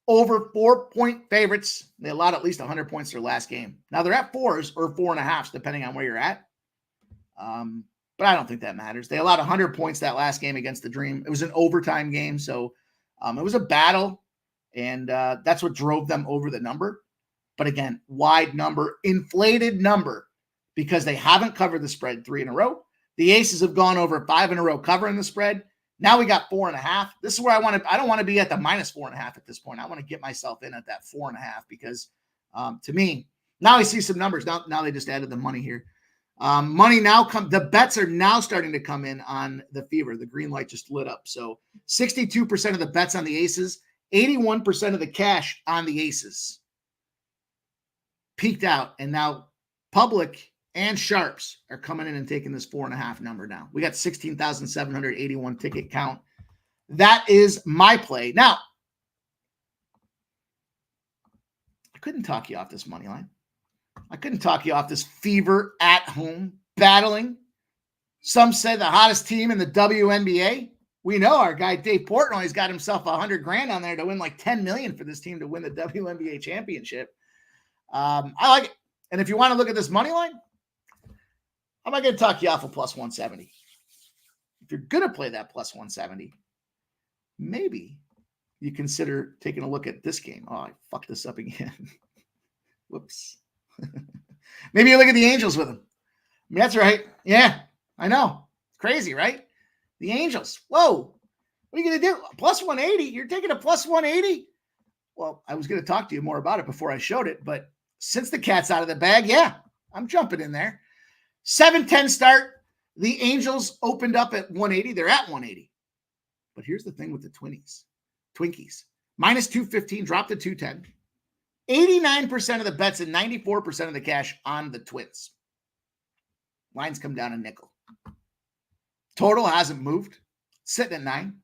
over 4-point favorites, they allowed at least 100 points their last game. Now they're at 4s or 4.5s, depending on where you're at. But I don't think that matters. They allowed 100 points that last game against the Dream. It was an overtime game, so it was a battle, and that's what drove them over the number. But again, wide number, inflated number, because they haven't covered the spread 3 in a row. The Aces have gone over 5 in a row covering the spread. Now we got 4.5. This is where I don't want to be at the -4.5 at this point. I want to get myself in at that 4.5 because to me, now I see some numbers. Now they just added the money here. Money now the bets are now starting to come in on the Fever. The green light just lit up. So 62% of the bets on the Aces, 81% of the cash on the Aces. Peaked out, and now public and sharps are coming in and taking this 4.5 number now. We got 16,781 ticket count. That is my play. Now, I couldn't talk you off this money line. I couldn't talk you off this Fever at home battling. Some say the hottest team in the WNBA. We know our guy Dave Portnoy's got himself $100,000 on there to win like $10 million for this team to win the WNBA championship. I like it. And if you want to look at this money line, how am I going to talk you off of +170? If you're going to play that +170, maybe you consider taking a look at this game. Oh, I fucked this up again. Whoops. Maybe you look at the Angels with them. I mean, that's right. Yeah, I know. It's crazy, right? The Angels. Whoa. What are you going to do? +180? You're taking a +180? Well, I was going to talk to you more about it before I showed it, but since the cat's out of the bag, yeah, I'm jumping in there. 7-10 start. The Angels opened up at 180. They're at 180. But here's the thing with the Twinkies. -215, dropped to 210. 89% of the bets and 94% of the cash on the Twins. Lines come down a nickel. Total hasn't moved. Sitting at 9.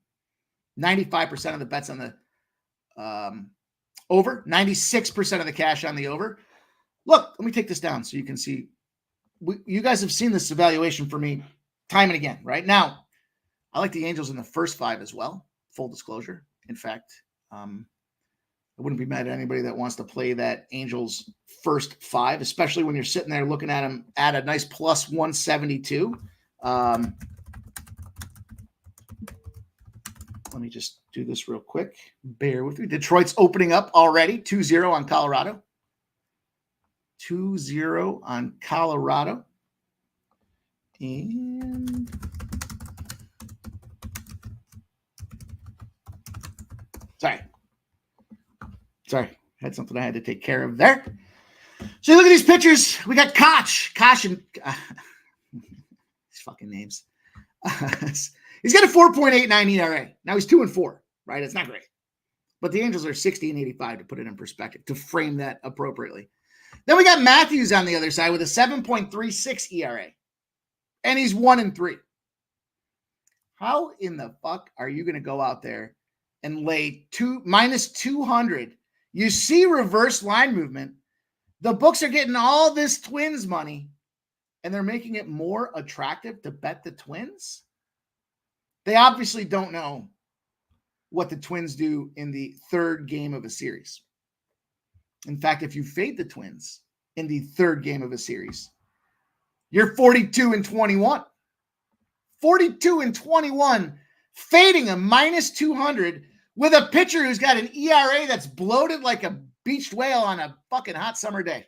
95% of the bets on the over. 96% of the cash on the over. Look, let me take this down so you can see. You guys have seen this evaluation for me time and again. Right now, I like the Angels in the first 5 as well. Full disclosure. In fact, I wouldn't be mad at anybody that wants to play that Angels first 5, especially when you're sitting there looking at them at a nice +172. Let me just do this real quick. Bear with me. Detroit's opening up already. 2-0 on Colorado. 2-0 on Colorado. And Sorry. Had something I had to take care of there. So you look at these pictures. We got Koch and these fucking names. He's got a 4.89 ERA. Now he's 2-4, right? It's not great. But the Angels are 60-85 to put it in perspective, to frame that appropriately. Then we got Matthews on the other side with a 7.36 ERA. And he's 1-3. How in the fuck are you going to go out there and lay -200? You see reverse line movement. The books are getting all this Twins money, and they're making it more attractive to bet the Twins. They obviously don't know what the Twins do in the third game of a series. In fact, if you fade the Twins in the third game of a series, you're 42-21. 42-21, fading a -200 with a pitcher who's got an ERA that's bloated like a beached whale on a fucking hot summer day.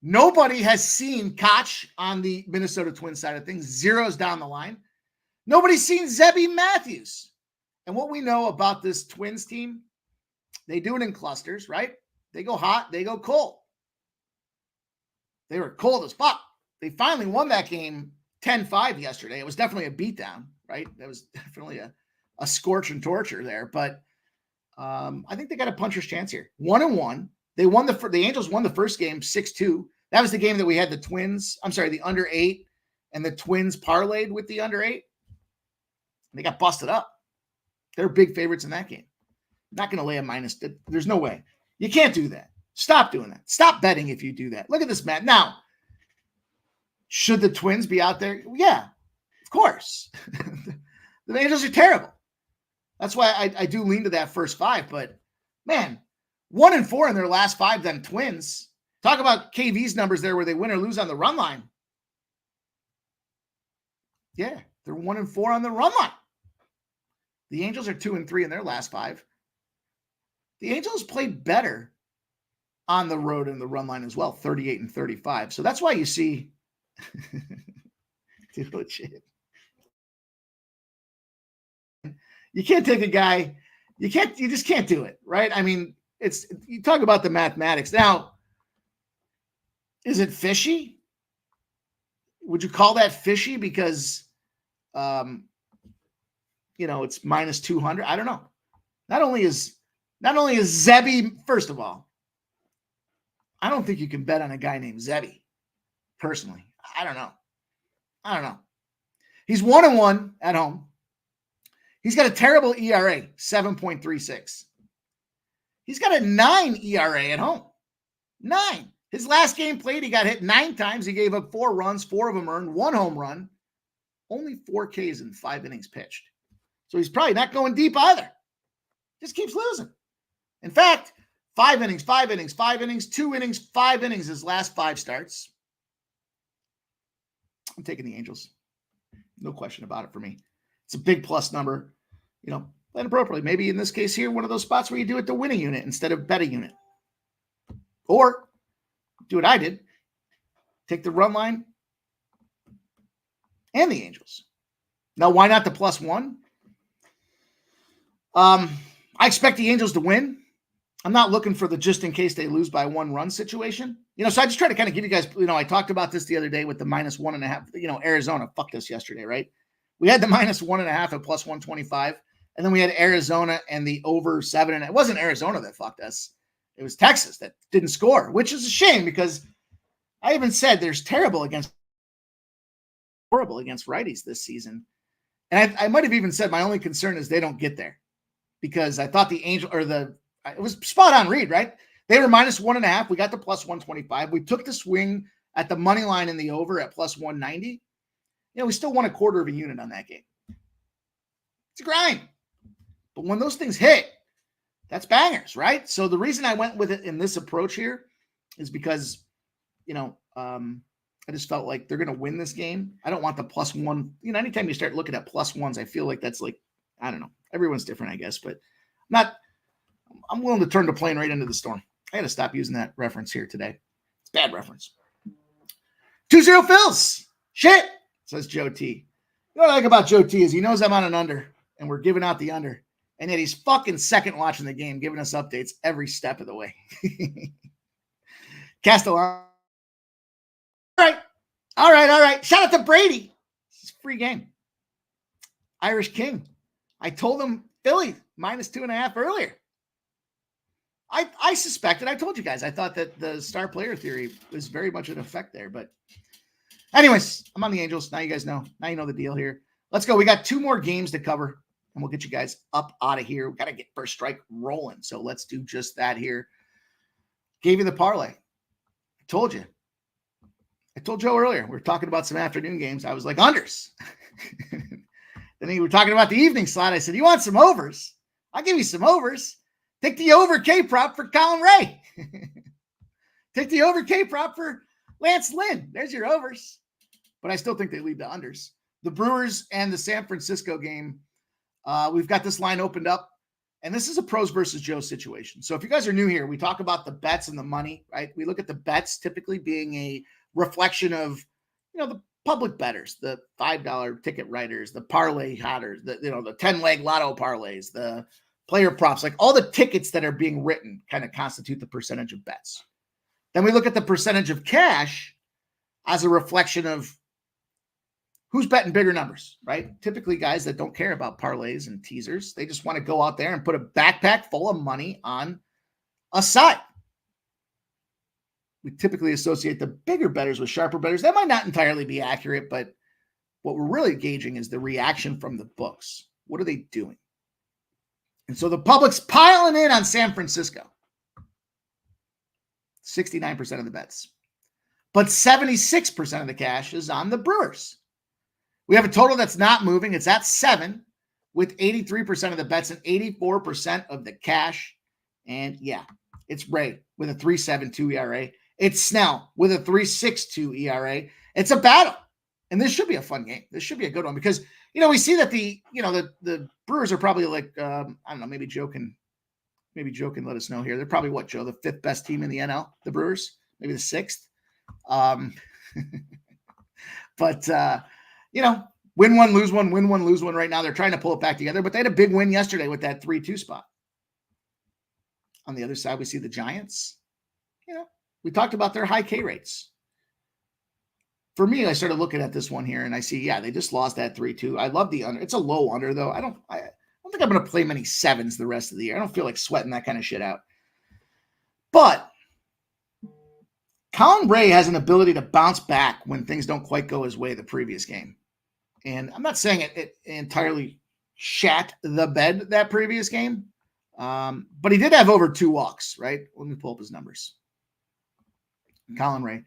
Nobody has seen Koch on the Minnesota Twins side of things. Zeros down the line. Nobody's seen Zebby Matthews. And what we know about this Twins team, they do it in clusters, right? They go hot, they go cold. They were cold as fuck. They finally won that game 10-5 yesterday. It was definitely a beatdown, right? That was definitely a scorch and torture there. But I think they got a puncher's chance here. 1-1. The Angels won the first game 6-2. That was the game that we had the under 8 and the Twins parlayed with the under 8. They got busted up. They're big favorites in that game. Not going to lay a minus. There's no way. You can't do that. Stop doing that. Stop betting if you do that. Look at this, Matt. Now, should the Twins be out there? Yeah, of course. The Angels are terrible. That's why I do lean to that first 5. But, man, 1-4 in their last 5, then Twins. Talk about KV's numbers there where they win or lose on the run line. Yeah, they're 1-4 on the run line. The Angels are 2-3 in their last 5. The Angels played better on the road in the run line as well, 38-35. So that's why you see dude, legit. You can't take a guy, you just can't do it, right? I mean, you talk about the mathematics. Now, is it fishy? Would you call that fishy because it's minus 200? I don't know. Not only is Zebby, first of all, I don't think you can bet on a guy named Zebby, personally. I don't know. He's 1-1 at home. He's got a terrible ERA, 7.36. He's got a 9 ERA at home. 9. His last game played, he got hit 9 times. He gave up 4 runs, 4 of them earned, 1 home run, only 4 Ks in 5 innings pitched. So he's probably not going deep either. Just keeps losing. In fact, 5 innings, 5 innings, 5 innings, 2 innings, 5 innings his last 5 starts. I'm taking the Angels. No question about it for me. It's a big plus number. Plan appropriately. Maybe in this case here, one of those spots where you do it to win a unit instead of bet a unit. Or do what I did. Take the run line and the Angels. Now, why not the +1? I expect the Angels to win. I'm not looking for the just in case they lose by 1 run situation. So I just try to kind of give you guys, I talked about this the other day with the -1.5, Arizona fucked us yesterday, right? We had the -1.5 at +125. And then we had Arizona and the over 7. And it wasn't Arizona that fucked us. It was Texas that didn't score, which is a shame because I even said there's horrible against righties this season. And I might have even said my only concern is they don't get there because I thought the Angel it was spot on read, right? They were -1.5. We got the +125. We took the swing at the money line in the over at +190. We still won a quarter of a unit on that game. It's a grind. But when those things hit, that's bangers, right? So the reason I went with it in this approach here is because, I just felt like they're going to win this game. I don't want the +1. Anytime you start looking at +1s, I feel like that's like, I don't know. Everyone's different, I guess, but I'm willing to turn the plane right into the storm. I got to stop using that reference here today. It's a bad reference. 2-0 Phils. Shit, says Joe T. What I like about Joe T is he knows I'm on an under, and we're giving out the under. And yet he's fucking second watching the game, giving us updates every step of the way. Castellano. All right. Shout out to Brady. This is a free game. Irish King. I told him Philly -2.5 earlier. I suspected. I told you guys. I thought that the star player theory was very much in effect there. But anyways, I'm on the Angels. Now you guys know. Now you know the deal here. Let's go. We got 2 more games to cover. And we'll get you guys up out of here. We got to get first strike rolling. So let's do just that here. Gave you the parlay. I told you. I told Joe earlier. We were talking about some afternoon games. I was like, unders. Then we were talking about the evening slot. I said, you want some overs? I'll give you some overs. Take the over K prop for Colin Ray. Take the over K prop for Lance Lynn. There's your overs. But I still think they lead to unders. The Brewers and the San Francisco game. We've got this line opened up, and this is a pros versus Joe situation. So if you guys are new here, we talk about the bets and the money, right? We look at the bets typically being a reflection of, the public bettors, the $5 ticket writers, the parlay hatters, the 10-leg lotto parlays, the player props, like all the tickets that are being written kind of constitute the percentage of bets. Then we look at the percentage of cash as a reflection of who's betting bigger numbers, right? Typically guys that don't care about parlays and teasers. They just want to go out there and put a backpack full of money on a side. We typically associate the bigger bettors with sharper bettors. That might not entirely be accurate, but what we're really gauging is the reaction from the books. What are they doing? And so the public's piling in on San Francisco. 69% of the bets. But 76% of the cash is on the Brewers. We have a total that's not moving. It's at 7 with 83% of the bets and 84% of the cash. And yeah, it's Ray with a 3.72 ERA. It's Snell with a 3.62 ERA. It's a battle. And this should be a fun game. This should be a good one because, we see that the Brewers are probably like, I don't know, maybe Joe can let us know here. They're probably what, Joe, the 5th best team in the NL, the Brewers, maybe the 6th. But win one, lose one, win one, lose one. Right now, they're trying to pull it back together, but they had a big win yesterday with that 3-2 spot. On the other side, we see the Giants. We talked about their high K rates. For me, I started looking at this one here, and I see, they just lost that 3-2. I love the under. It's a low under, though. I don't think I'm going to play many 7s the rest of the year. I don't feel like sweating that kind of shit out. But Colin Ray has an ability to bounce back when things don't quite go his way the previous game. And I'm not saying it entirely shat the bed that previous game, but he did have over 2 walks, right? Let me pull up his numbers. Colin Ray,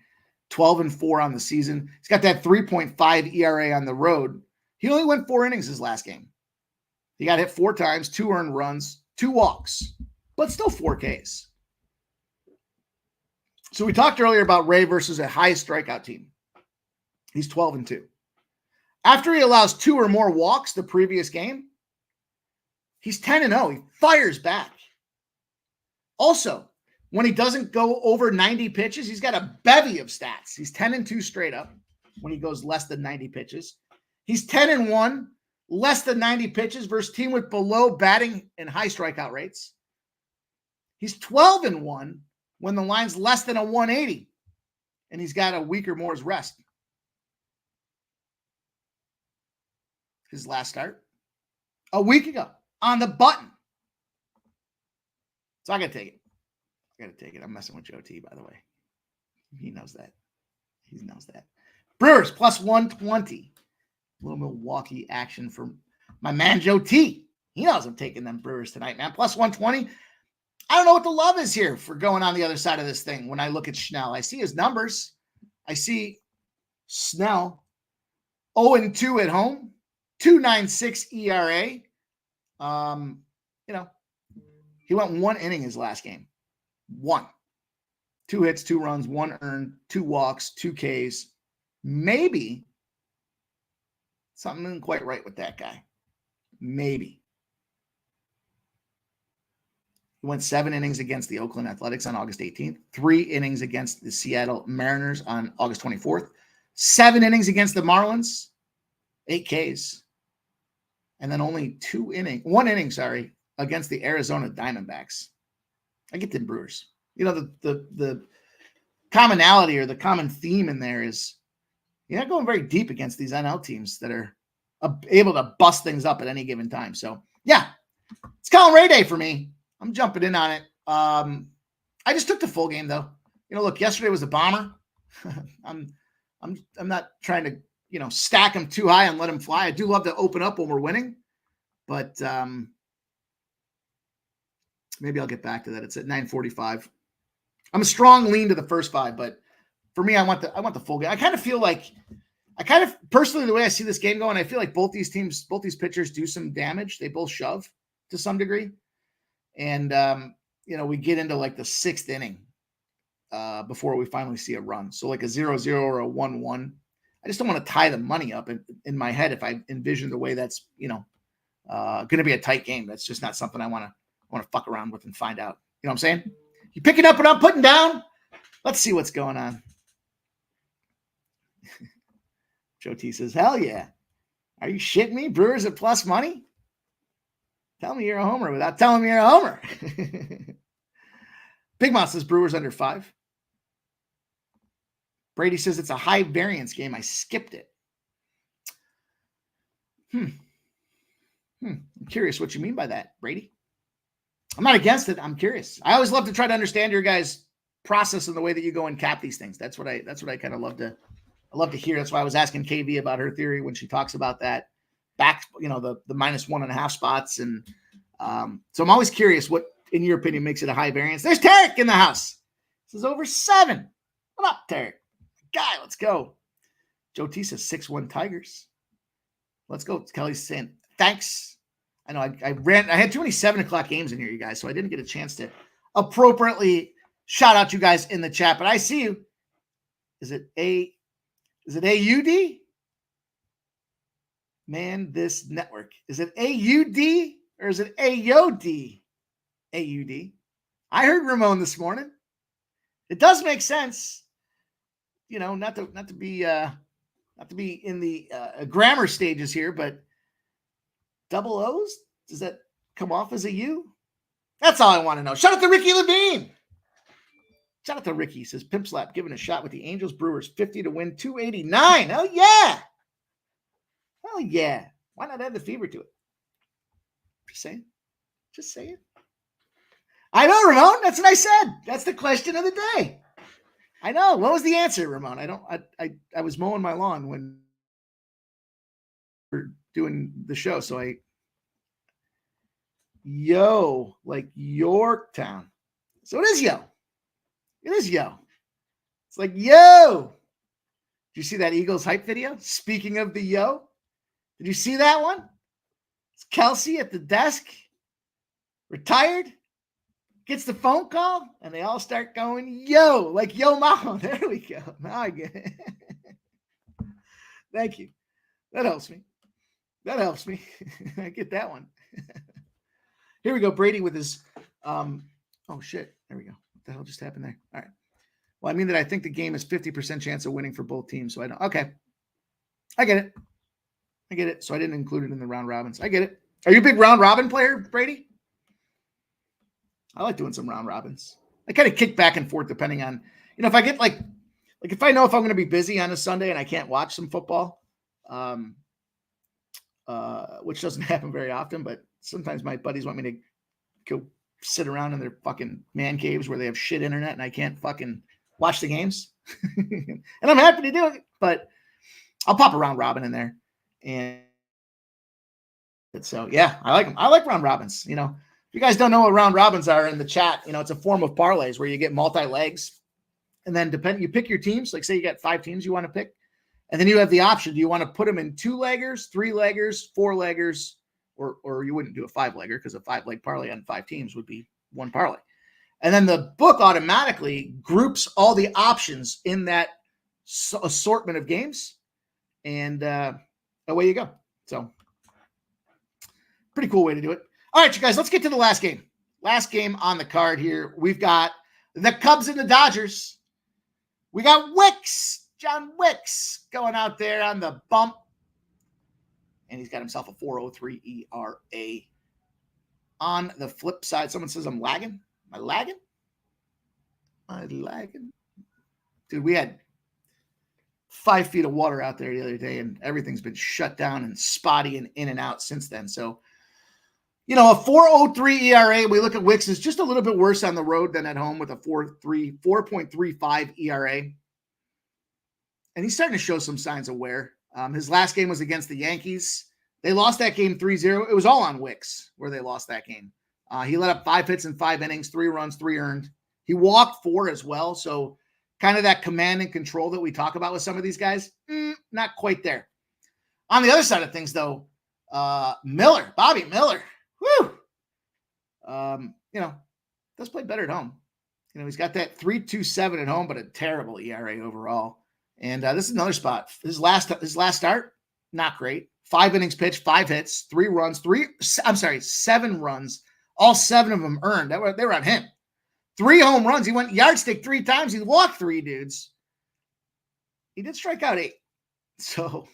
12-4 on the season. He's got that 3.5 ERA on the road. He only went 4 innings his last game. He got hit 4 times, 2 earned runs, 2 walks, but still 4 Ks. So we talked earlier about Ray versus a high strikeout team. He's 12-2. After he allows 2 or more walks the previous game, he's 10-0. He fires back. Also, when he doesn't go over 90 pitches, he's got a bevy of stats. He's 10-2 straight up when he goes less than 90 pitches. He's 10-1, less than 90 pitches versus team with below batting and high strikeout rates. He's 12-1 when the line's less than a 180 and he's got a week or more's rest. His last start a week ago on the button. So I got to take it. I'm messing with Joe T, by the way. He knows that. Brewers plus 120. A little Milwaukee action for my man Joe T. He knows I'm taking them Brewers tonight, man. Plus 120. I don't know what the love is here for going on the other side of this thing. When I look at Snell, I see his numbers. I see Snell 0-2 at home, 2.96 ERA. He went 1 inning his last game. 1. 2 hits, 2 runs, 1 earned, 2 walks, 2 Ks. Maybe something isn't quite right with that guy. Maybe. He went 7 innings against the Oakland Athletics on August 18th, 3 innings against the Seattle Mariners on August 24th, 7 innings against the Marlins, 8 Ks, and then only 1 inning against the Arizona Diamondbacks. I get the Brewers. The commonality or the common theme in there is you're not going very deep against these NL teams that are able to bust things up at any given time. So, yeah, it's Colin Ray Day for me. I'm jumping in on it. I just took the full game, though. Look, yesterday was a bomber. I'm not trying to, stack them too high and let them fly. I do love to open up when we're winning, but maybe I'll get back to that. It's at 9:45. I'm a strong lean to the first 5, but for me, I want the full game. I kind of personally, the way I see this game going, I feel like both these pitchers do some damage. They both shove to some degree. And, we get into like the 6th inning before we finally see a run. So like a 0-0 or a 1-1. I just don't want to tie the money up in my head if I envision the way that's, going to be a tight game. That's just not something I want to fuck around with and find out. You know what I'm saying? You picking up and I'm putting down? Let's see what's going on. Joe T says, hell yeah. Are you shitting me? Brewers at plus money? Tell me you're a homer without telling me you're a homer. Big Mouth says Brewers under 5. Brady says it's a high variance game. I skipped it. I'm curious what you mean by that, Brady. I'm not against it. I'm curious. I always love to try to understand your guys' process and the way that you go and cap these things. That's what I kind of love to hear. That's why I was asking KV about her theory when she talks about that back, the -1.5 spots. And so I'm always curious what, in your opinion, makes it a high variance. There's Tarek in the house. This is over 7. What up, Tarek? Guy, let's go. Joe T says 6-1 Tigers. Let's go. Kelly's saying thanks. I know I had too many 7 o'clock games in here, you guys, so I didn't get a chance to appropriately shout out you guys in the chat, but I see you. Is it AUD? Man, this network. Is it AUD or is it AOD? AUD. I heard Ramon this morning. It does make sense. Not to be in the grammar stages here, but double O's? Does that come off as a U? That's all I want to know. Shout out to Ricky Levine. Shout out to Ricky. He says, Pimp Slap giving a shot with the Angels Brewers 50 to win 289. Oh, yeah. Hell yeah. Why not add the fever to it? Just saying. I know, Ramon. That's what I said. That's the question of the day. I know. What was the answer, Ramon? I was mowing my lawn when we were doing the show. So like Yorktown. So it is yo. It is yo. It's like yo. Did you see that Eagles hype video? Speaking of the yo, did you see that one? It's Kelsey at the desk, retired, gets the phone call, and they all start going yo, like yo mama. There we go. Now I get it. Thank you. That helps me. I get that one. Here we go. Brady with his oh shit. There we go. What the hell just happened there? All right. Well, I mean that I think the game is 50% chance of winning for both teams. So I don't. Okay. I get it. So I didn't include it in the round robins. I get it. Are you a big round robin player, Brady? I like doing some round robins. I kind of kick back and forth depending on, if I get like if I know if I'm going to be busy on a Sunday and I can't watch some football, which doesn't happen very often, but sometimes my buddies want me to go sit around in their fucking man caves where they have shit internet and I can't fucking watch the games. And I'm happy to do it, but I'll pop a round robin in there. And so, yeah, I like them. I like round robins. If you guys don't know what round robins are in the chat, it's a form of parlays where you get multi-legs. And then you pick your teams. Like say you got 5 teams you want to pick. And then you have the option. Do you want to put them in 2-leggers, 3-leggers, 4-leggers, or you wouldn't do a 5-legger because a 5-leg parlay on 5 teams would be one parlay. And then the book automatically groups all the options in that assortment of games. And away you go. So pretty cool way to do it. All right, you guys, let's get to the last game. Last game on the card here. We've got the Cubs and the Dodgers. We got Wicks, John Wicks, going out there on the bump. And he's got himself a 4.03 ERA. On the flip side, someone says I'm lagging. Am I lagging? Dude, we had 5 feet of water out there the other day, and everything's been shut down and spotty and in and out since then. So, a 4.03 ERA, we look at Wicks is just a little bit worse on the road than at home with a 4.35 ERA. And he's starting to show some signs of wear. His last game was against the Yankees. They lost that game 3-0. It was all on Wicks where they lost that game. He let up 5 hits in 5 innings, 3 runs, 3 earned. He walked 4 as well. So kind of that command and control that we talk about with some of these guys, not quite there. On the other side of things, though, Bobby Miller, woo, does play better at home. He's got that 3.27 at home, but a terrible ERA overall. And this is another spot. His last start, not great. 5 innings pitched, 5 hits, 3 runs, 7 runs. All 7 of them earned. They were on him. 3 home runs. He went yardstick 3 times. He walked 3 dudes. He did strike out 8. So,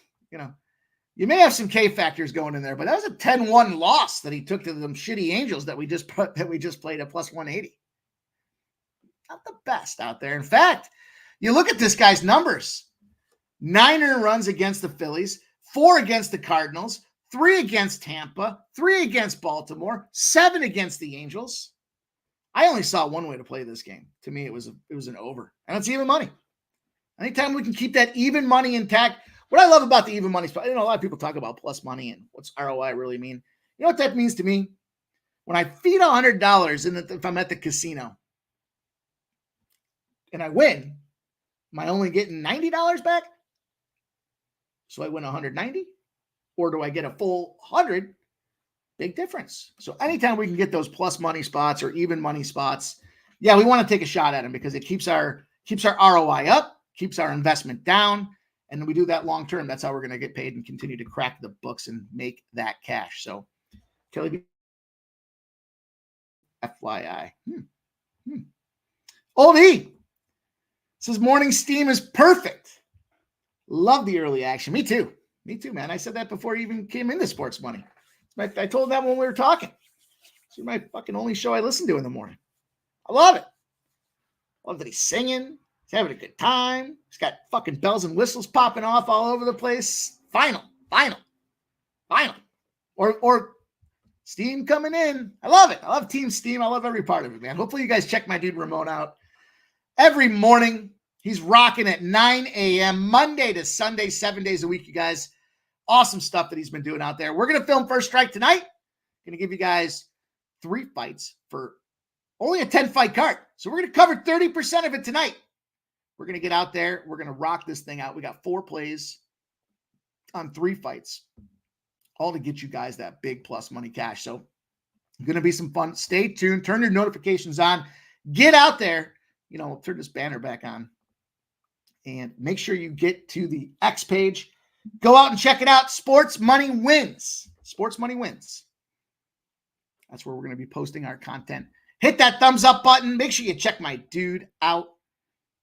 you may have some K factors going in there, but that was a 10-1 loss that he took to them shitty Angels that we just played at plus 180. Not the best out there. In fact, you look at this guy's numbers. 9 earned runs against the Phillies, 4 against the Cardinals, 3 against Tampa, 3 against Baltimore, 7 against the Angels. I only saw one way to play this game. To me, it was an over, and it's even money. Anytime we can keep that even money intact. What I love about the even money spot, a lot of people talk about plus money and what's ROI really mean. You know what that means to me? When I feed $100 if I'm at the casino and I win, am I only getting $90 back? So I win 190, or do I get a full 100? Big difference. So anytime we can get those plus money spots or even money spots, yeah, we want to take a shot at them because it keeps our ROI up, keeps our investment down, and we do that long term. That's how we're going to get paid and continue to crack the books and make that cash. So, Kelly, FYI. Old E says morning steam is perfect. Love the early action. Me too, man. I said that before you even came into Sports Money. I told that when we were talking. This is my fucking only show I listen to in the morning. I love it. I love that he's singing. He's having a good time. He's got fucking bells and whistles popping off all over the place. Final. Or steam coming in. I love it. I love Team Steam. I love every part of it, man. Hopefully you guys check my dude Ramon out every morning. He's rocking at 9 a.m. Monday to Sunday, 7 days a week, you guys. Awesome stuff that he's been doing out there. We're going to film First Strike tonight. Going to give you guys 3 fights for only a 10-fight card. So we're going to cover 30% of it tonight. We're going to get out there. We're going to rock this thing out. We got 4 plays on 3 fights, all to get you guys that big plus money cash. So going to be some fun. Stay tuned. Turn your notifications on. Get out there. Turn this banner back on. And make sure you get to the X page. Go out and check it out. Sports Money Wins. Sports Money Wins. That's where we're going to be posting our content. Hit that thumbs up button. Make sure you check my dude out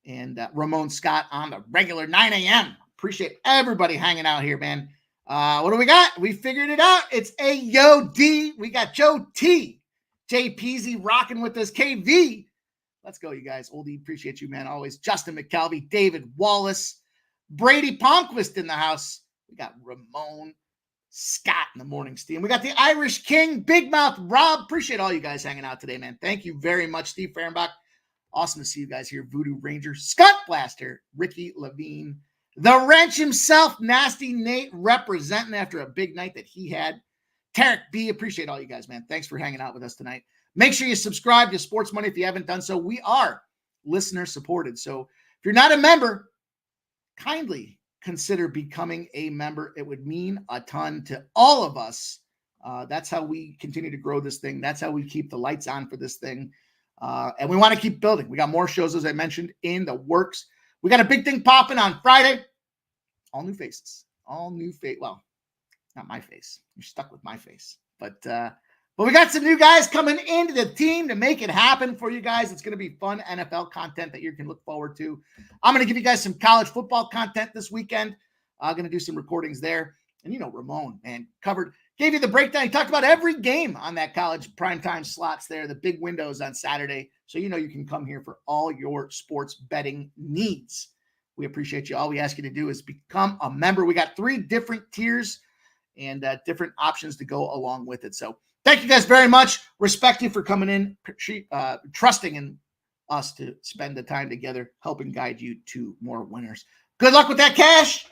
and Ramon Scott on the regular 9 a.m. Appreciate everybody hanging out here, man. What do we got? We figured it out. It's AOD. We got Joe T. Jay Peasy rocking with us. KV. Let's go, you guys. Oldie, appreciate you, man. Always. Justin McKelvey, David Wallace, Brady Palmquist in the house. We got Ramon Scott in the morning steam. We got the Irish King, Big Mouth Rob. Appreciate all you guys hanging out today, man. Thank you very much, Steve Fehrenbach. Awesome to see you guys here. Voodoo Ranger, Scott Blaster, Ricky Levine, the Wrench himself, Nasty Nate, representing after a big night that he had. Tarek B, appreciate all you guys, man. Thanks for hanging out with us tonight. Make sure you subscribe to Sports Money if you haven't done so. We are listener supported. So if you're not a member, kindly consider becoming a member. It would mean a ton to all of us. That's how we continue to grow this thing. That's how we keep the lights on for this thing. And we want to keep building. We got more shows, as I mentioned, in the works. We got a big thing popping on Friday. All new faces. All new face. Well, not my face. You're stuck with my face. But we got some new guys coming into the team to make it happen for you guys. It's going to be fun NFL content that you can look forward to. I'm going to give you guys some college football content this weekend. I'm going to do some recordings there. And, Ramon, man, gave you the breakdown. He talked about every game on that college primetime slots there, the big windows on Saturday. So, you can come here for all your sports betting needs. We appreciate you. All we ask you to do is become a member. We got 3 different tiers and different options to go along with it. So, thank you guys very much. Respect you for coming in, trusting in us to spend the time together, helping guide you to more winners. Good luck with that cash.